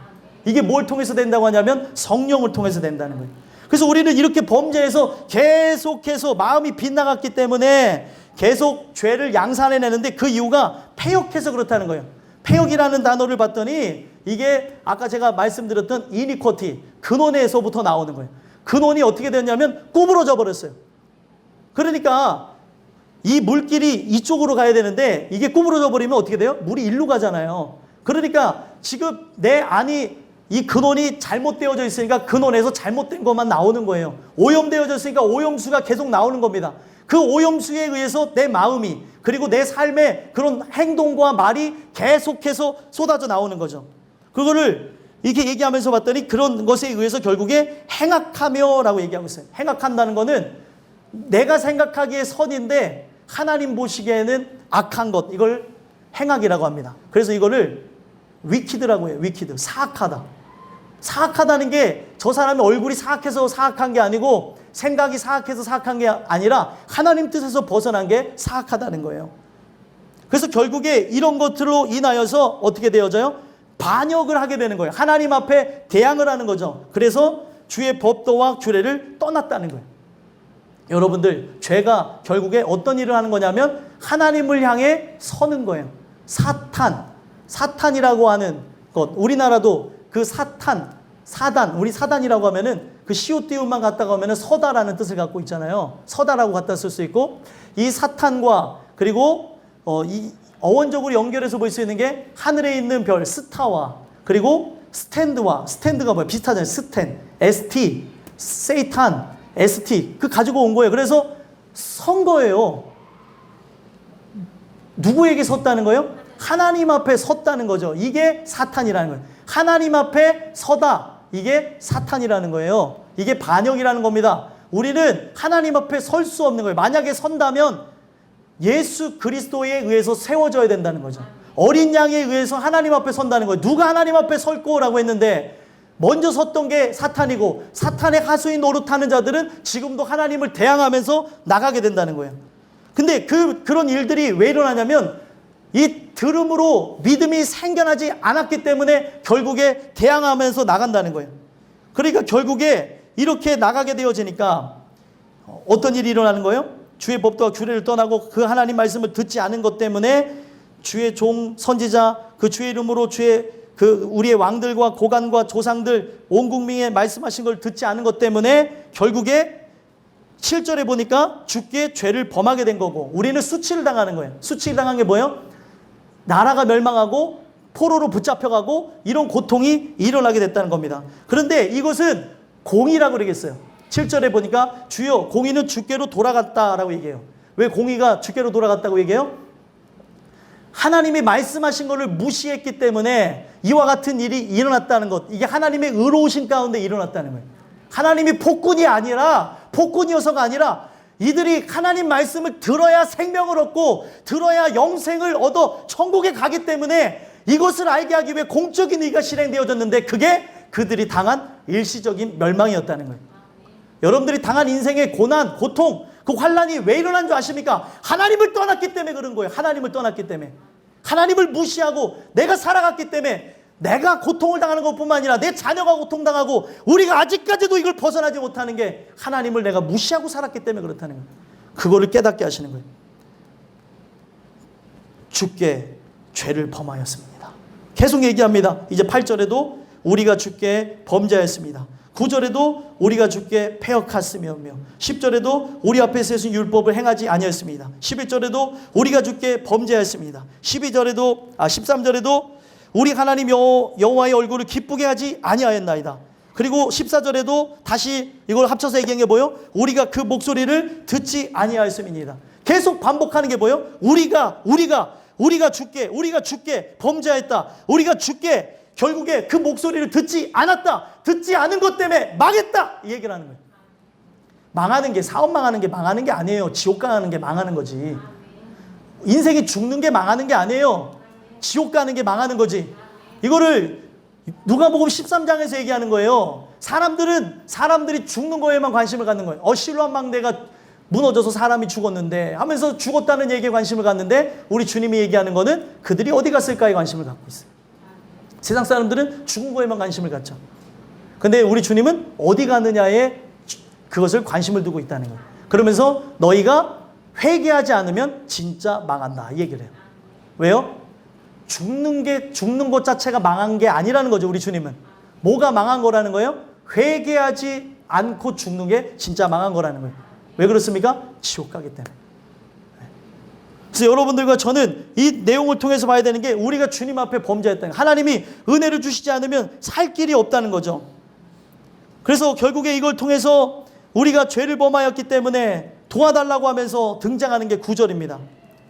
Speaker 1: 이게 뭘 통해서 된다고 하냐면 성령을 통해서 된다는 거예요. 그래서 우리는 이렇게 범죄해서 계속해서 마음이 빗나갔기 때문에 계속 죄를 양산해내는데 그 이유가 패역해서 그렇다는 거예요. 패역이라는 단어를 봤더니 이게 아까 제가 말씀드렸던 이니쿼티, 근원에서부터 나오는 거예요. 근원이 어떻게 됐냐면 구부러져 버렸어요. 그러니까 이 물길이 이쪽으로 가야 되는데 이게 구부러져 버리면 어떻게 돼요? 물이 일로 가잖아요. 그러니까 지금 내 안이 이 근원이 잘못되어져 있으니까 근원에서 잘못된 것만 나오는 거예요. 오염되어져 있으니까 오염수가 계속 나오는 겁니다. 그 오염수에 의해서 내 마음이 그리고 내 삶의 그런 행동과 말이 계속해서 쏟아져 나오는 거죠. 그거를 이렇게 얘기하면서 봤더니 그런 것에 의해서 결국에 행악하며 라고 얘기하고 있어요. 행악한다는 거는 내가 생각하기에 선인데 하나님 보시기에는 악한 것, 이걸 행악이라고 합니다. 그래서 이거를 위키드라고 해요. 위키드. 사악하다. 사악하다는 게 저 사람의 얼굴이 사악해서 사악한 게 아니고 생각이 사악해서 사악한 게 아니라 하나님 뜻에서 벗어난 게 사악하다는 거예요. 그래서 결국에 이런 것들로 인하여서 어떻게 되어져요? 반역을 하게 되는 거예요. 하나님 앞에 대항을 하는 거죠. 그래서 주의 법도와 규례를 떠났다는 거예요. 여러분들, 죄가 결국에 어떤 일을 하는 거냐면 하나님을 향해 서는 거예요. 사탄이라고 하는 것, 우리나라도 그 사단, 우리 사단이라고 하면은 그 시옷띄움만 갖다가 하면은 서다라는 뜻을 갖고 있잖아요. 서다라고 갖다 쓸 수 있고, 이 사탄과 그리고 어원적으로 연결해서 볼 수 있는 게 하늘에 있는 별 스타와 그리고 스탠드가 뭐야? 비슷하잖아요. 스탠, ST, 세이탄, ST 그 가지고 온 거예요. 그래서 선 거예요. 누구에게 섰다는 거예요? 하나님 앞에 섰다는 거죠. 이게 사탄이라는 거예요. 하나님 앞에 서다. 이게 사탄이라는 거예요. 이게 반역이라는 겁니다. 우리는 하나님 앞에 설 수 없는 거예요. 만약에 선다면 예수 그리스도에 의해서 세워져야 된다는 거죠. 어린 양에 의해서 하나님 앞에 선다는 거예요. 누가 하나님 앞에 설 거라고 했는데 먼저 섰던 게 사탄이고 사탄의 하수인 노릇하는 자들은 지금도 하나님을 대항하면서 나가게 된다는 거예요. 근데 그런 일들이 왜 일어나냐면 이 들음으로 믿음이 생겨나지 않았기 때문에 결국에 대항하면서 나간다는 거예요. 그러니까 결국에 이렇게 나가게 되어지니까 어떤 일이 일어나는 거예요? 주의 법도와 규례를 떠나고 그 하나님 말씀을 듣지 않은 것 때문에 주의 종 선지자 그 주의 이름으로 우리의 왕들과 고관과 조상들 온 국민에 말씀하신 걸 듣지 않은 것 때문에 결국에 7절에 보니까 주께 죄를 범하게 된 거고 우리는 수치를 당하는 거예요. 수치를 당한 게 뭐예요? 나라가 멸망하고 포로로 붙잡혀가고 이런 고통이 일어나게 됐다는 겁니다. 그런데 이것은 공의라고 그러겠어요. 7절에 보니까 주여 공의는 주께로 돌아갔다라고 얘기해요. 왜 공의가 주께로 돌아갔다고 얘기해요? 하나님이 말씀하신 것을 무시했기 때문에 이와 같은 일이 일어났다는 것. 이게 하나님의 의로우신 가운데 일어났다는 거예요. 하나님이 폭군이어서가 아니라 이들이 하나님 말씀을 들어야 생명을 얻고 들어야 영생을 얻어 천국에 가기 때문에 이것을 알게 하기 위해 공적인 의가 실행되어졌는데 그게 그들이 당한 일시적인 멸망이었다는 거예요. 여러분들이 당한 인생의 고난, 고통, 그 환란이 왜 일어난 줄 아십니까? 하나님을 떠났기 때문에 그런 거예요. 하나님을 떠났기 때문에. 하나님을 무시하고 내가 살아갔기 때문에 내가 고통을 당하는 것뿐만 아니라 내 자녀가 고통당하고 우리가 아직까지도 이걸 벗어나지 못하는 게 하나님을 내가 무시하고 살았기 때문에 그렇다는 거예요. 그거를 깨닫게 하시는 거예요. 주께 죄를 범하였습니다. 계속 얘기합니다. 이제 8절에도 우리가 주께 범죄하였습니다. 9절에도 우리가 주께 패역하였으며 10절에도 우리 앞에 세우신 율법을 행하지 아니하였습니다. 11절에도 우리가 주께 범죄하였습니다. 13절에도 우리 하나님 여호와의 얼굴을 기쁘게 하지 아니하였나이다. 그리고 14절에도 다시 이걸 합쳐서 얘기한 게 뭐예요? 우리가 그 목소리를 듣지 아니하였음이니이다. 계속 반복하는 게 뭐예요? 우리가 주께 범죄하였다. 우리가 주께 결국에 그 목소리를 듣지 않았다. 듣지 않은 것 때문에 망했다. 이 얘기를 하는 거예요. 망하는 게 사업 망하는 게 망하는 게 아니에요. 지옥 가는 게 망하는 거지. 인생이 죽는 게 망하는 게 아니에요. 지옥 가는 게 망하는 거지. 이거를 누가복음 13장에서 얘기하는 거예요. 사람들이 죽는 거에만 관심을 갖는 거예요. 실로암 망대가 무너져서 사람이 죽었는데 하면서 죽었다는 얘기에 관심을 갖는데 우리 주님이 얘기하는 거는 그들이 어디 갔을까에 관심을 갖고 있어요. 세상 사람들은 죽은 거에만 관심을 갖죠. 근데 우리 주님은 어디 가느냐에 그것을 관심을 두고 있다는 거예요. 그러면서 너희가 회개하지 않으면 진짜 망한다. 이 얘기를 해요. 왜요? 죽는 것 자체가 망한 게 아니라는 거죠. 우리 주님은. 뭐가 망한 거라는 거예요? 회개하지 않고 죽는 게 진짜 망한 거라는 거예요. 왜 그렇습니까? 지옥 가기 때문에. 그래서 여러분들과 저는 이 내용을 통해서 봐야 되는 게 우리가 주님 앞에 범죄했다는 거예요. 하나님이 은혜를 주시지 않으면 살 길이 없다는 거죠. 그래서 결국에 이걸 통해서 우리가 죄를 범하였기 때문에 도와달라고 하면서 등장하는 게 9절입니다.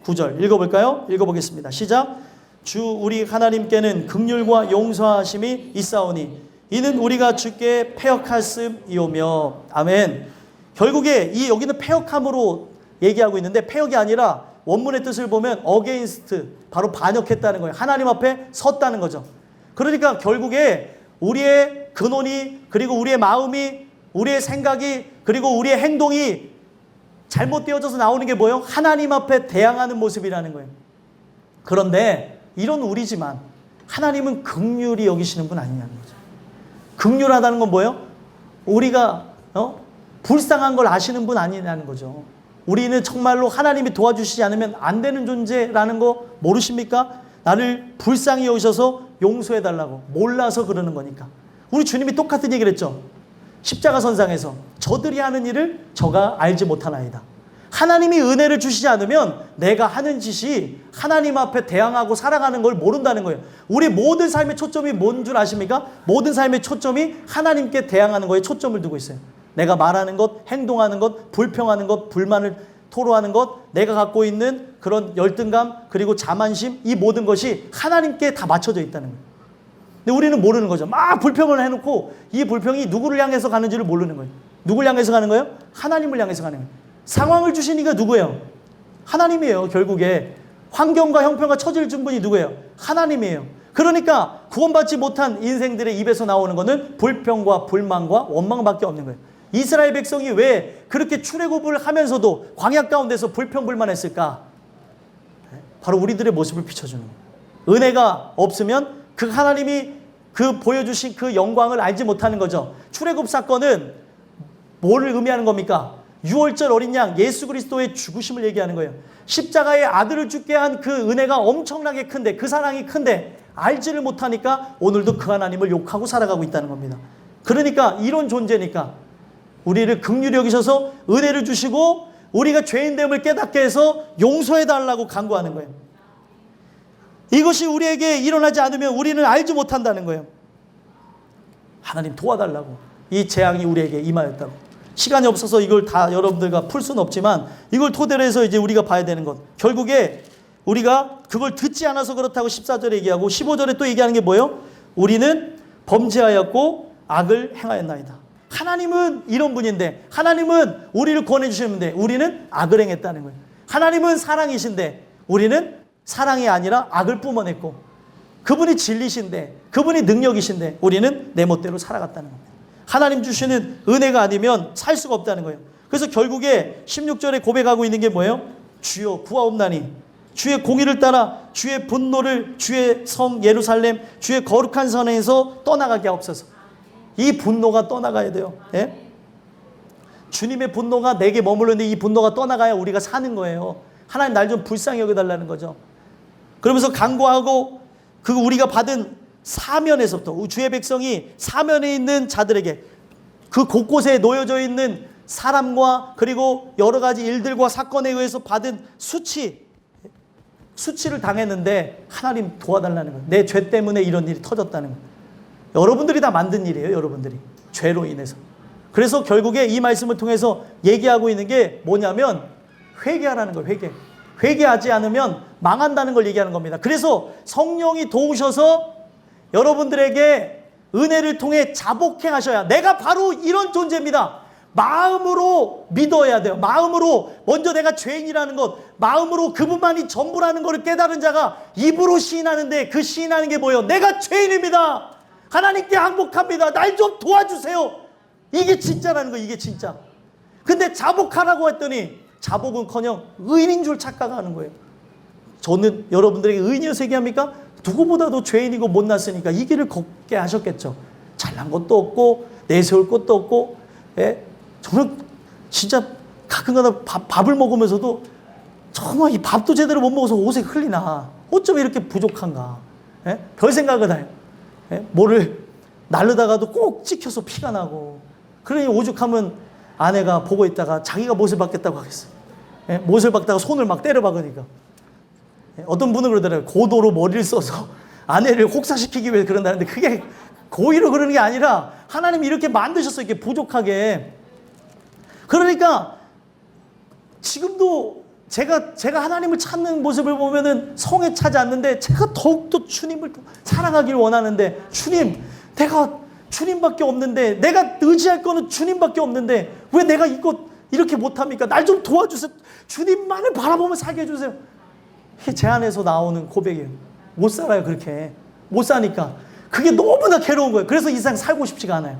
Speaker 1: 9절 읽어볼까요? 읽어보겠습니다. 시작. 주 우리 하나님께는 긍휼과 용서하심이 있사오니 이는 우리가 주께 패역하였음이오며. 아멘. 결국에 여기는 패역함으로 얘기하고 있는데 패역이 아니라 원문의 뜻을 보면 against, 바로 반역했다는 거예요. 하나님 앞에 섰다는 거죠. 그러니까 결국에 우리의 근원이, 그리고 우리의 마음이, 우리의 생각이, 그리고 우리의 행동이 잘못되어져서 나오는 게 뭐예요? 하나님 앞에 대항하는 모습이라는 거예요. 그런데 이런 우리지만 하나님은 긍휼히 여기시는 분 아니냐는 거죠. 긍휼하다는 건 뭐예요? 우리가 불쌍한 걸 아시는 분 아니냐는 거죠. 우리는 정말로 하나님이 도와주시지 않으면 안 되는 존재라는 거 모르십니까? 나를 불쌍히 여기셔서 용서해달라고. 몰라서 그러는 거니까. 우리 주님이 똑같은 얘기를 했죠. 십자가 선상에서 저들이 하는 일을 저가 알지 못하나이다. 하나님이 은혜를 주시지 않으면 내가 하는 짓이 하나님 앞에 대항하고 살아가는 걸 모른다는 거예요. 우리 모든 삶의 초점이 뭔 줄 아십니까? 모든 삶의 초점이 하나님께 대항하는 거에 초점을 두고 있어요. 내가 말하는 것, 행동하는 것, 불평하는 것, 불만을 토로하는 것, 내가 갖고 있는 그런 열등감, 그리고 자만심, 이 모든 것이 하나님께 다 맞춰져 있다는 거예요. 근데 우리는 모르는 거죠. 막 불평을 해놓고 이 불평이 누구를 향해서 가는지를 모르는 거예요. 누구를 향해서 가는 거예요? 하나님을 향해서 가는 거예요. 상황을 주신 이가 누구예요? 하나님이에요. 결국에 환경과 형편과 처지를 준 분이 누구예요? 하나님이에요. 그러니까 구원받지 못한 인생들의 입에서 나오는 것은 불평과 불만과 원망밖에 없는 거예요. 이스라엘 백성이 왜 그렇게 출애굽을 하면서도 광야 가운데서 불평불만했을까? 바로 우리들의 모습을 비춰주는 거예요. 은혜가 없으면 그 하나님이 그 보여주신 그 영광을 알지 못하는 거죠. 출애굽 사건은 뭐를 의미하는 겁니까? 6월절 어린 양 예수 그리스도의 죽으심을 얘기하는 거예요. 십자가의 아들을 죽게 한 그 은혜가 엄청나게 큰데, 그 사랑이 큰데 알지를 못하니까 오늘도 그 하나님을 욕하고 살아가고 있다는 겁니다. 그러니까 이런 존재니까 우리를 긍휼히 여기셔서 은혜를 주시고 우리가 죄인됨을 깨닫게 해서 용서해달라고 간구하는 거예요. 이것이 우리에게 일어나지 않으면 우리는 알지 못한다는 거예요. 하나님 도와달라고, 이 재앙이 우리에게 임하였다고. 시간이 없어서 이걸 다 여러분들과 풀 수는 없지만 이걸 토대로 해서 이제 우리가 봐야 되는 것, 결국에 우리가 그걸 듣지 않아서 그렇다고 14절에 얘기하고 15절에 또 얘기하는 게 뭐예요? 우리는 범죄하였고 악을 행하였나이다. 하나님은 이런 분인데, 하나님은 우리를 구원해 주시는데 우리는 악을 행했다는 거예요. 하나님은 사랑이신데 우리는 사랑이 아니라 악을 뿜어냈고, 그분이 진리신데, 그분이 능력이신데 우리는 내 멋대로 살아갔다는 겁니다. 하나님 주시는 은혜가 아니면 살 수가 없다는 거예요. 그래서 결국에 16절에 고백하고 있는 게 뭐예요? 주여 구하옵나니 주의 공의를 따라 주의 분노를 주의 성 예루살렘 주의 거룩한 선에서 떠나가게 하옵소서. 이 분노가 떠나가야 돼요. 예? 주님의 분노가 내게 머물렀는데 이 분노가 떠나가야 우리가 사는 거예요. 하나님 날 좀 불쌍히 여겨달라는 거죠. 그러면서 간구하고 그 우리가 받은 사면에서부터, 주의 백성이 사면에 있는 자들에게, 그 곳곳에 놓여져 있는 사람과 그리고 여러 가지 일들과 사건에 의해서 받은 수치를 당했는데 하나님 도와달라는 거예요. 내 죄 때문에 이런 일이 터졌다는 거예요. 여러분들이 다 만든 일이에요. 여러분들이 죄로 인해서. 그래서 결국에 이 말씀을 통해서 얘기하고 있는 게 뭐냐면 회개하라는 거예요. 회개하지 않으면 망한다는 걸 얘기하는 겁니다. 그래서 성령이 도우셔서 여러분들에게 은혜를 통해 자복해 하셔야, 내가 바로 이런 존재입니다. 마음으로 믿어야 돼요. 마음으로 먼저 내가 죄인이라는 것, 마음으로 그분만이 전부라는 것을 깨달은 자가 입으로 시인하는데, 그 시인하는 게 뭐예요? 내가 죄인입니다. 하나님께 항복합니다. 날 좀 도와주세요. 이게 진짜라는 거예요. 이게 진짜. 근데 자복하라고 했더니 자복은커녕 의인인 줄 착각하는 거예요. 저는 여러분들에게 의인이어서 얘기합니까? 누구보다도 죄인이고 못났으니까 이 길을 걷게 하셨겠죠. 잘난 것도 없고 내세울 것도 없고, 예? 저는 진짜 가끔가다 밥을 먹으면서도 정말 이 밥도 제대로 못 먹어서 옷에 흘리나, 어쩜 이렇게 부족한가, 예? 별 생각을 해요. 예? 뭐를 나르다가도 꼭 찍혀서 피가 나고, 그러니 오죽하면 아내가 보고 있다가 자기가 못을 박겠다고 하겠어요. 예? 못을 박다가 손을 막 때려 박으니까. 어떤 분은 그러더라고요. 고도로 머리를 써서 아내를 혹사시키기 위해 그런다는데, 그게 고의로 그러는 게 아니라 하나님이 이렇게 만드셨어요. 이렇게 부족하게. 그러니까 지금도 제가 하나님을 찾는 모습을 보면은 성에 차지 않는데, 제가 더욱더 주님을 사랑하기를 원하는데, 주님, 내가 주님밖에 없는데, 내가 의지할 거는 주님밖에 없는데 왜 내가 이것 이렇게 못합니까? 날 좀 도와주세요. 주님만을 바라보면 살게 해주세요. 이게 제 안에서 나오는 고백이에요. 못 살아요. 그렇게 못 사니까 그게 너무나 괴로운 거예요. 그래서 이 세상 살고 싶지가 않아요.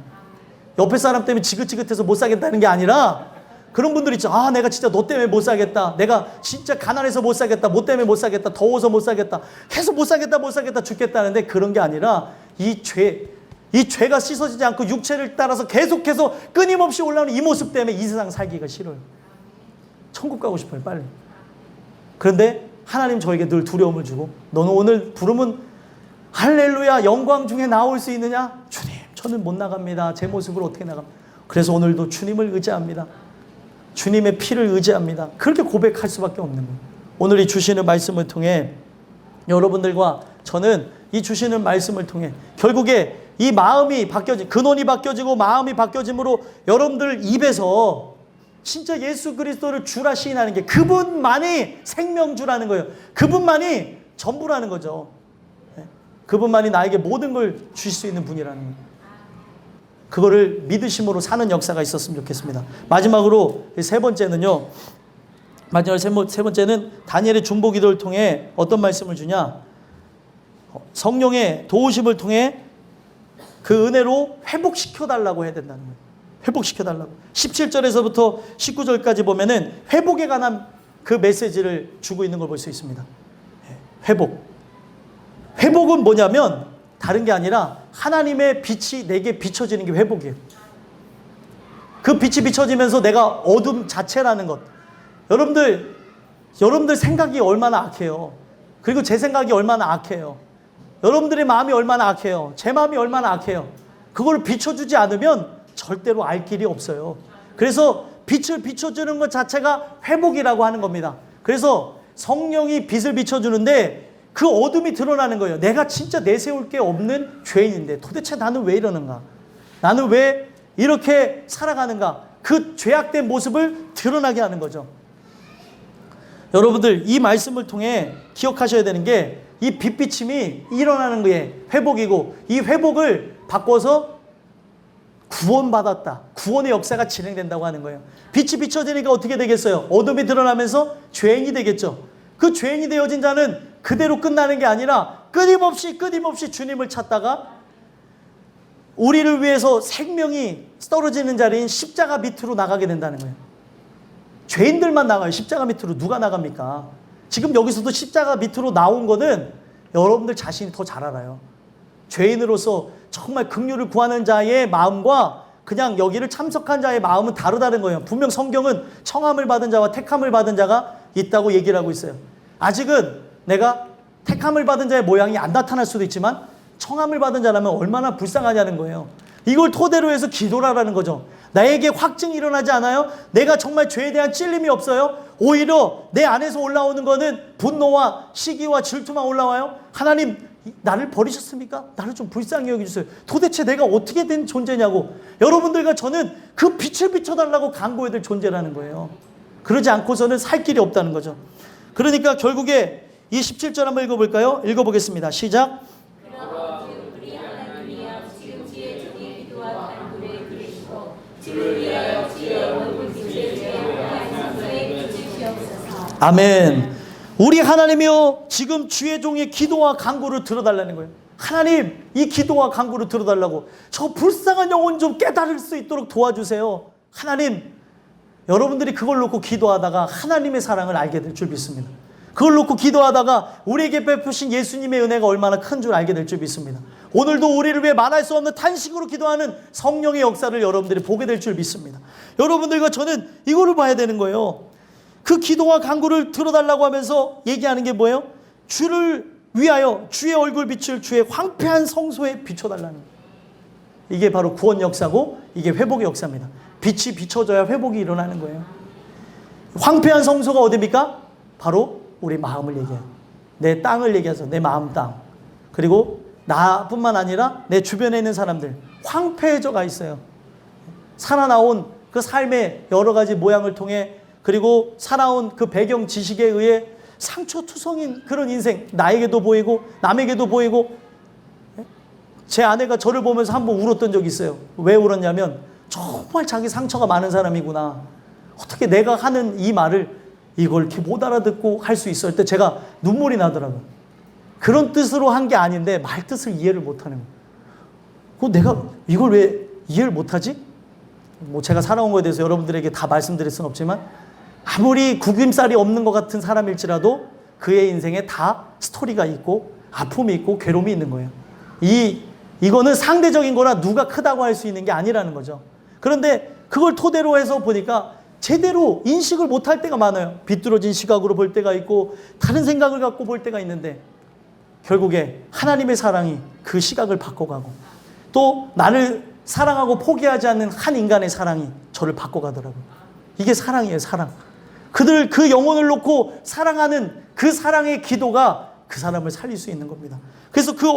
Speaker 1: 옆에 사람 때문에 지긋지긋해서 못 살겠다는 게 아니라, 그런 분들 있죠. 아, 내가 진짜 너 때문에 못 살겠다. 내가 진짜 가난해서 못 살겠다. 뭐 때문에 못 살겠다. 더워서 못 살겠다. 계속 못 살겠다 죽겠다는데, 그런 게 아니라 이 죄가 씻어지지 않고 육체를 따라서 계속해서 끊임없이 올라오는 이 모습 때문에 이 세상 살기가 싫어요. 천국 가고 싶어요. 빨리. 그런데 하나님 저에게 늘 두려움을 주고, 너는 오늘 부르면 할렐루야 영광 중에 나올 수 있느냐? 주님, 저는 못 나갑니다. 제 모습으로 어떻게 나갑니까? 그래서 오늘도 주님을 의지합니다. 주님의 피를 의지합니다. 그렇게 고백할 수밖에 없는 거예요. 오늘 이 주시는 말씀을 통해 여러분들과 저는 이 주시는 말씀을 통해 결국에 이 마음이 바뀌어진, 근원이 바뀌어지고 마음이 바뀌어짐으로 여러분들 입에서 진짜 예수 그리스도를 주라 시인하는 게 그분만이 생명주라는 거예요. 그분만이 전부라는 거죠. 그분만이 나에게 모든 걸 주실 수 있는 분이라는 거예요. 그거를 믿으심으로 사는 역사가 있었으면 좋겠습니다. 마지막으로 세 번째는요. 마지막 세 번째는 다니엘의 중보 기도를 통해 어떤 말씀을 주냐? 성령의 도우심을 통해 그 은혜로 회복시켜 달라고 해야 된다는 거예요. 회복시켜 달라고. 17절에서부터 19절까지 보면은 회복에 관한 그 메시지를 주고 있는 걸 볼 수 있습니다. 회복. 회복은 뭐냐면 다른 게 아니라 하나님의 빛이 내게 비춰지는 게 회복이에요. 그 빛이 비춰지면서 내가 어둠 자체라는 것. 여러분들 생각이 얼마나 악해요. 그리고 제 생각이 얼마나 악해요. 여러분들의 마음이 얼마나 악해요. 제 마음이 얼마나 악해요. 그걸 비춰주지 않으면 절대로 알 길이 없어요. 그래서 빛을 비춰주는 것 자체가 회복이라고 하는 겁니다. 그래서 성령이 빛을 비춰주는데 그 어둠이 드러나는 거예요. 내가 진짜 내세울 게 없는 죄인인데 도대체 나는 왜 이러는가? 나는 왜 이렇게 살아가는가? 그 죄악된 모습을 드러나게 하는 거죠. 여러분들 이 말씀을 통해 기억하셔야 되는 게 이 빛비침이 일어나는 게 회복이고 이 회복을 바꿔서 구원받았다. 구원의 역사가 진행된다고 하는 거예요. 빛이 비춰지니까 어떻게 되겠어요? 어둠이 드러나면서 죄인이 되겠죠. 그 죄인이 되어진 자는 그대로 끝나는 게 아니라 끊임없이 주님을 찾다가 우리를 위해서 생명이 떨어지는 자리인 십자가 밑으로 나가게 된다는 거예요. 죄인들만 나가요. 십자가 밑으로 누가 나갑니까? 지금 여기서도 십자가 밑으로 나온 거는 여러분들 자신이 더 잘 알아요. 죄인으로서 정말 긍휼을 구하는 자의 마음과 그냥 여기를 참석한 자의 마음은 다르다는 거예요. 분명 성경은 청함을 받은 자와 택함을 받은 자가 있다고 얘기를 하고 있어요. 아직은 내가 택함을 받은 자의 모양이 안 나타날 수도 있지만 청함을 받은 자라면 얼마나 불쌍하냐는 거예요. 이걸 토대로 해서 기도를 하라는 거죠. 나에게 확증이 일어나지 않아요? 내가 정말 죄에 대한 찔림이 없어요? 오히려 내 안에서 올라오는 거는 분노와 시기와 질투만 올라와요? 하나님 나를 버리셨습니까? 나를 좀 불쌍히 여겨주세요. 도대체 내가 어떻게 된 존재냐고. 여러분들과 저는 그 빛을 비춰달라고 간구해야 될 존재라는 거예요. 그러지 않고서는 살 길이 없다는 거죠. 그러니까 결국에 이 17절 한번 읽어볼까요? 읽어보겠습니다. 시작. 아멘. 우리 하나님이여 지금 주의 종의 기도와 간구를 들어달라는 거예요. 하나님 이 기도와 간구를 들어달라고. 저 불쌍한 영혼 좀 깨달을 수 있도록 도와주세요. 하나님, 여러분들이 그걸 놓고 기도하다가 하나님의 사랑을 알게 될 줄 믿습니다. 그걸 놓고 기도하다가 우리에게 베푸신 예수님의 은혜가 얼마나 큰 줄 알게 될 줄 믿습니다. 오늘도 우리를 위해 말할 수 없는 탄식으로 기도하는 성령의 역사를 여러분들이 보게 될 줄 믿습니다. 여러분들과 저는 이거를 봐야 되는 거예요. 그 기도와 간구를 들어달라고 하면서 얘기하는 게 뭐예요? 주를 위하여 주의 얼굴 빛을 주의 황폐한 성소에 비춰달라는 거예요. 이게 바로 구원 역사고 이게 회복의 역사입니다. 빛이 비춰져야 회복이 일어나는 거예요. 황폐한 성소가 어디입니까? 바로 우리 마음을 얘기해요. 내 땅을 얘기해서 내 마음 땅. 그리고 나뿐만 아니라 내 주변에 있는 사람들 황폐해져가 있어요. 살아나온 그 삶의 여러 가지 모양을 통해 그리고 살아온 그 배경 지식에 의해 상처투성인 그런 인생 나에게도 보이고 남에게도 보이고 제 아내가 저를 보면서 한번 울었던 적이 있어요. 왜 울었냐면 정말 자기 상처가 많은 사람이구나. 어떻게 내가 하는 이 말을 이걸 이렇게 못 알아듣고 할 수 있을 때 제가 눈물이 나더라고요. 그런 뜻으로 한 게 아닌데 말 뜻을 이해를 못하는 거예요. 내가 이걸 왜 이해를 못하지? 뭐 제가 살아온 거에 대해서 여러분들에게 다 말씀드릴 수는 없지만 아무리 구김살이 없는 것 같은 사람일지라도 그의 인생에 다 스토리가 있고 아픔이 있고 괴로움이 있는 거예요. 이거는 상대적인 거라 누가 크다고 할 수 있는 게 아니라는 거죠. 그런데 그걸 토대로 해서 보니까 제대로 인식을 못할 때가 많아요. 비뚤어진 시각으로 볼 때가 있고 다른 생각을 갖고 볼 때가 있는데 결국에 하나님의 사랑이 그 시각을 바꿔가고 또 나를 사랑하고 포기하지 않는 한 인간의 사랑이 저를 바꿔가더라고요. 이게 사랑이에요, 사랑. 그들 그 영혼을 놓고 사랑하는 그 사랑의 기도가 그 사람을 살릴 수 있는 겁니다. 그래서 그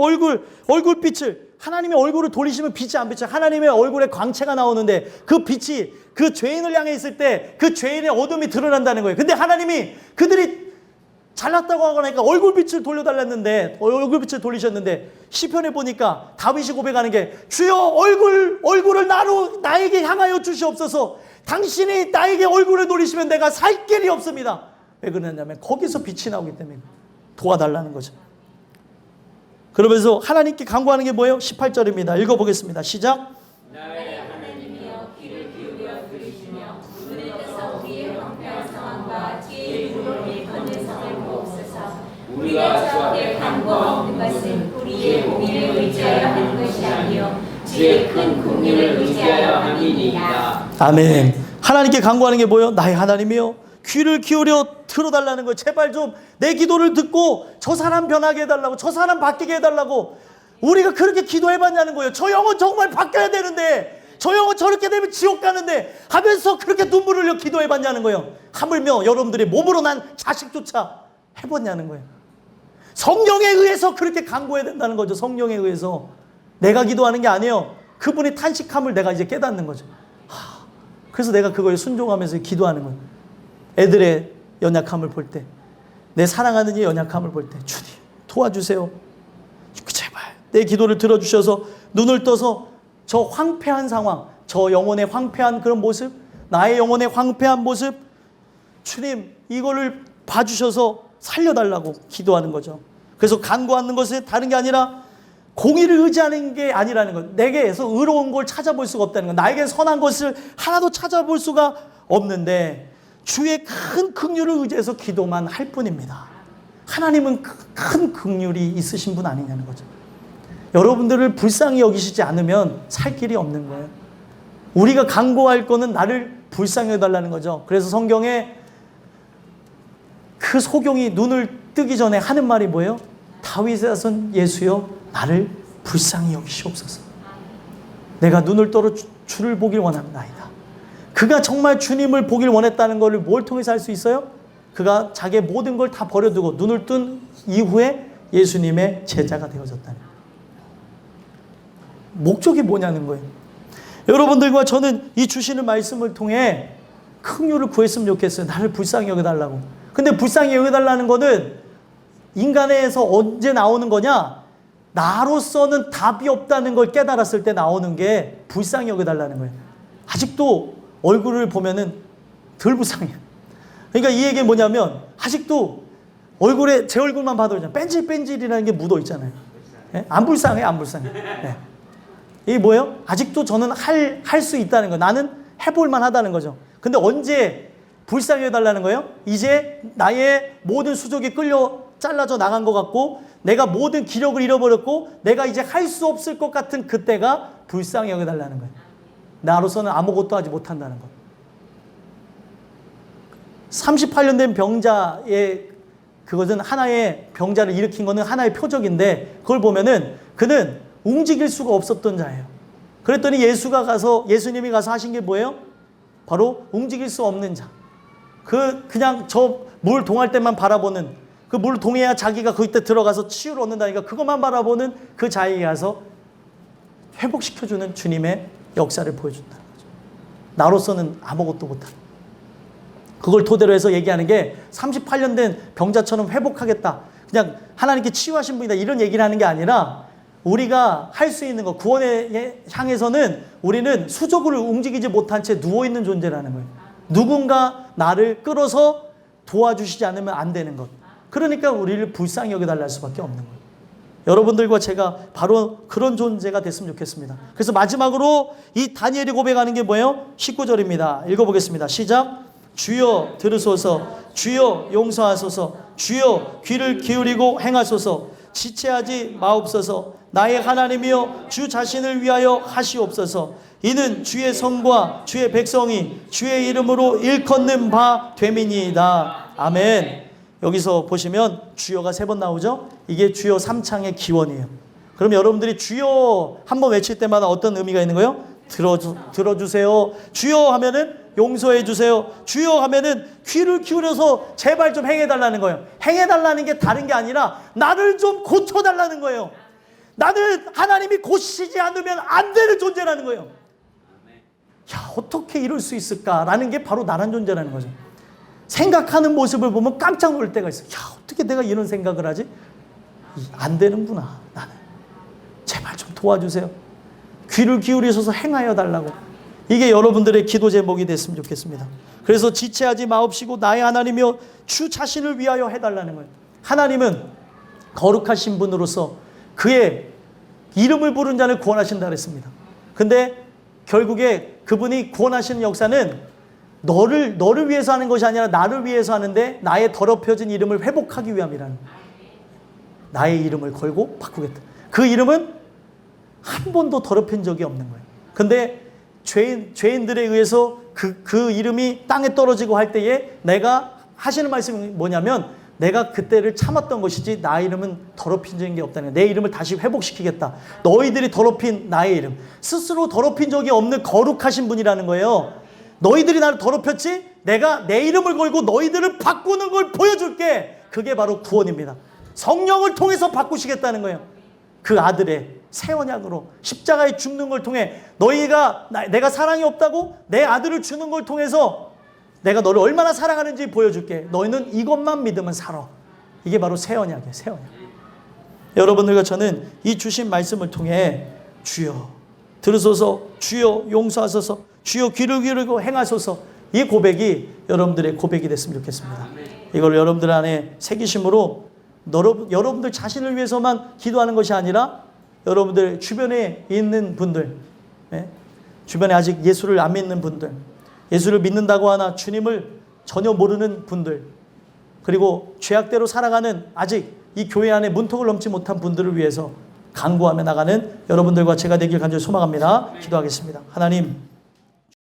Speaker 1: 얼굴빛을 하나님의 얼굴을 돌리시면 빛이 안 비쳐요. 하나님의 얼굴에 광채가 나오는데 그 빛이 그 죄인을 향해 있을 때 그 죄인의 어둠이 드러난다는 거예요. 근데 하나님이 그들이 잘났다고 하니까 얼굴빛을 돌려달랐는데 얼굴빛을 돌리셨는데 시편에 보니까 다윗이 고백하는 게 주여 얼굴을 나에게 향하여 주시옵소서. 당신이 나에게 얼굴을 돌리시면 내가 살 길이 없습니다. 왜 그러냐면 거기서 빛이 나오기 때문에 도와달라는 거죠. 그러면서 하나님께 간구하는 게 뭐예요? 18절입니다. 읽어보겠습니다. 시작.
Speaker 2: 나의 하나님이여 귀를 기울여 들으시며 눈을 떠서 우리의 황폐한 상황과 지혜의 눈으로 일컫는 성을 보옵소서. 우리가 주께 간구하는 것은 우리의 공의를 의지하여 하는 것이 아니요 주의 큰 긍휼을 의지하여 함이니이다.
Speaker 1: 아멘. 하나님께 간구하는 게 뭐예요? 나의 하나님이여 귀를 기울여 들어달라는 거예요. 제발 좀 내 기도를 듣고 저 사람 변하게 해달라고, 저 사람 바뀌게 해달라고. 우리가 그렇게 기도해봤냐는 거예요. 저 영혼 정말 바뀌어야 되는데, 저 영혼 저렇게 되면 지옥 가는데 하면서 그렇게 눈물을 흘려 기도해봤냐는 거예요. 하물며 여러분들이 몸으로 난 자식조차 해봤냐는 거예요. 성령에 의해서 그렇게 간구해야 된다는 거죠. 성령에 의해서. 내가 기도하는 게 아니에요. 그분이 탄식함을 내가 이제 깨닫는 거죠. 그래서 내가 그거에 순종하면서 기도하는 거예요. 애들의 연약함을 볼 때, 내 사랑하는 이의 연약함을 볼 때, 주님 도와주세요. 제발 내 기도를 들어주셔서 눈을 떠서 저 황폐한 상황, 저 영혼의 황폐한 그런 모습, 나의 영혼의 황폐한 모습, 주님 이거를 봐주셔서 살려달라고 기도하는 거죠. 그래서 간구하는 것은 다른 게 아니라 공의를 의지하는 게 아니라는 것. 내게서 의로운 걸 찾아볼 수가 없다는 것. 나에게 선한 것을 하나도 찾아볼 수가 없는데 주의 큰 긍휼을 의지해서 기도만 할 뿐입니다. 하나님은 큰 긍휼이 있으신 분 아니냐는 거죠. 여러분들을 불쌍히 여기시지 않으면 살 길이 없는 거예요. 우리가 간구할 거는 나를 불쌍히 해달라는 거죠. 그래서 성경에 그 소경이 눈을 뜨기 전에 하는 말이 뭐예요? 다윗의 자손 예수여 나를 불쌍히 여기시옵소서. 내가 눈을 떠러 주를 보길 원합니다. 그가 정말 주님을 보길 원했다는 것을 뭘 통해서 알 수 있어요? 그가 자기의 모든 걸 다 버려두고 눈을 뜬 이후에 예수님의 제자가 되어졌다는 거예요. 목적이 뭐냐는 거예요. 여러분들과 저는 이 주시는 말씀을 통해 긍휼을 구했으면 좋겠어요. 나를 불쌍히 여겨달라고. 근데 불쌍히 여겨달라는 거는 인간에서 언제 나오는 거냐? 나로서는 답이 없다는 걸 깨달았을 때 나오는 게 불쌍히 여겨달라는 거예요. 아직도 얼굴을 보면은 덜 불쌍해요. 그러니까 이 얘기는 뭐냐면 아직도 얼굴에 제 얼굴만 봐도 뺀질뺀질이라는 게 묻어 있잖아요. 네? 안 불쌍해, 안 불쌍해. 네. 이게 뭐예요? 아직도 저는 할 수 있다는 거. 나는 해볼만 하다는 거죠. 근데 언제 불쌍히 해달라는 거예요? 이제 나의 모든 수족이 끌려 잘라져 나간 것 같고 내가 모든 기력을 잃어버렸고 내가 이제 할 수 없을 것 같은 그때가 불쌍히 여겨달라는 거예요. 나로서는 아무것도 하지 못한다는 것. 38년 된 병자의 그것은 하나의 병자를 일으킨 것은 하나의 표적인데 그걸 보면은 그는 움직일 수가 없었던 자예요. 그랬더니 예수님이 가서 하신 게 뭐예요? 바로 움직일 수 없는 자. 그냥 저 물 동할 때만 바라보는 그 물 동해야 자기가 그때 들어가서 치유를 얻는다니까 그것만 바라보는 그 자에게 가서 회복시켜주는 주님의 역사를 보여준다는 거죠. 나로서는 아무것도 못하는. 그걸 토대로 해서 얘기하는 게 38년 된 병자처럼 회복하겠다. 그냥 하나님께 치유하신 분이다. 이런 얘기를 하는 게 아니라 우리가 할 수 있는 것, 구원에 향해서는 우리는 수적으로 움직이지 못한 채 누워있는 존재라는 거예요. 누군가 나를 끌어서 도와주시지 않으면 안 되는 것. 그러니까 우리를 불쌍히 여겨달라 할 수밖에 없는 거예요. 여러분들과 제가 바로 그런 존재가 됐으면 좋겠습니다. 그래서 마지막으로 이 다니엘이 고백하는 게 뭐예요? 19절입니다. 읽어보겠습니다. 시작. 주여 들으소서, 주여 용서하소서, 주여 귀를 기울이고 행하소서, 지체하지 마옵소서. 나의 하나님이여 주 자신을 위하여 하시옵소서. 이는 주의 성과 주의 백성이 주의 이름으로 일컫는 바 됨이니이다. 아멘. 여기서 보시면 주여가 3번 나오죠? 이게 주여 3창의 기원이에요. 그럼 여러분들이 주여 한번 외칠 때마다 어떤 의미가 있는 거예요? 들어주세요. 주여 하면은 용서해 주세요. 주여 하면은 귀를 기울여서 제발 좀 행해달라는 거예요. 행해달라는 게 다른 게 아니라 나를 좀 고쳐달라는 거예요. 나는 하나님이 고치지 않으면 안 되는 존재라는 거예요. 야, 어떻게 이럴 수 있을까라는 게 바로 나란 존재라는 거죠. 생각하는 모습을 보면 깜짝 놀랄 때가 있어요. 야, 어떻게 내가 이런 생각을 하지? 안 되는구나, 나는. 제발 좀 도와주세요. 귀를 기울이셔서 행하여 달라고. 이게 여러분들의 기도 제목이 됐으면 좋겠습니다. 그래서 지체하지 마옵시고 나의 하나님이여 주 자신을 위하여 해달라는 거예요. 하나님은 거룩하신 분으로서 그의 이름을 부른 자를 구원하신다 그랬습니다. 근데 결국에 그분이 구원하시는 역사는 너를 위해서 하는 것이 아니라 나를 위해서 하는데 나의 더럽혀진 이름을 회복하기 위함이라는 거예요. 나의 이름을 걸고 바꾸겠다. 그 이름은 한 번도 더럽힌 적이 없는 거예요. 근데 죄인들에 의해서 그 이름이 땅에 떨어지고 할 때에 내가 하시는 말씀이 뭐냐면 내가 그때를 참았던 것이지 나의 이름은 더럽힌 적이 없다는 거예요. 내 이름을 다시 회복시키겠다. 너희들이 더럽힌 나의 이름. 스스로 더럽힌 적이 없는 거룩하신 분이라는 거예요. 너희들이 나를 더럽혔지? 내가 내 이름을 걸고 너희들을 바꾸는 걸 보여줄게. 그게 바로 구원입니다. 성령을 통해서 바꾸시겠다는 거예요. 그 아들의 새 언약으로 십자가에 죽는 걸 통해 내가 사랑이 없다고 내 아들을 주는 걸 통해서 내가 너를 얼마나 사랑하는지 보여줄게. 너희는 이것만 믿으면 살아. 이게 바로 새 언약이에요. 새 언약. 여러분들과 저는 이 주신 말씀을 통해 주여 들으소서, 주여 용서하소서, 주여 귀를 기울이고 행하소서, 이 고백이 여러분들의 고백이 됐으면 좋겠습니다. 이걸 여러분들 안에 새기심으로 여러분들 자신을 위해서만 기도하는 것이 아니라 여러분들 주변에 있는 분들, 주변에 아직 예수를 안 믿는 분들, 예수를 믿는다고 하나 주님을 전혀 모르는 분들, 그리고 죄악대로 살아가는 아직 이 교회 안에 문턱을 넘지 못한 분들을 위해서 간구하며 나가는 여러분들과 제가 되길 간절히 소망합니다. 기도하겠습니다. 하나님,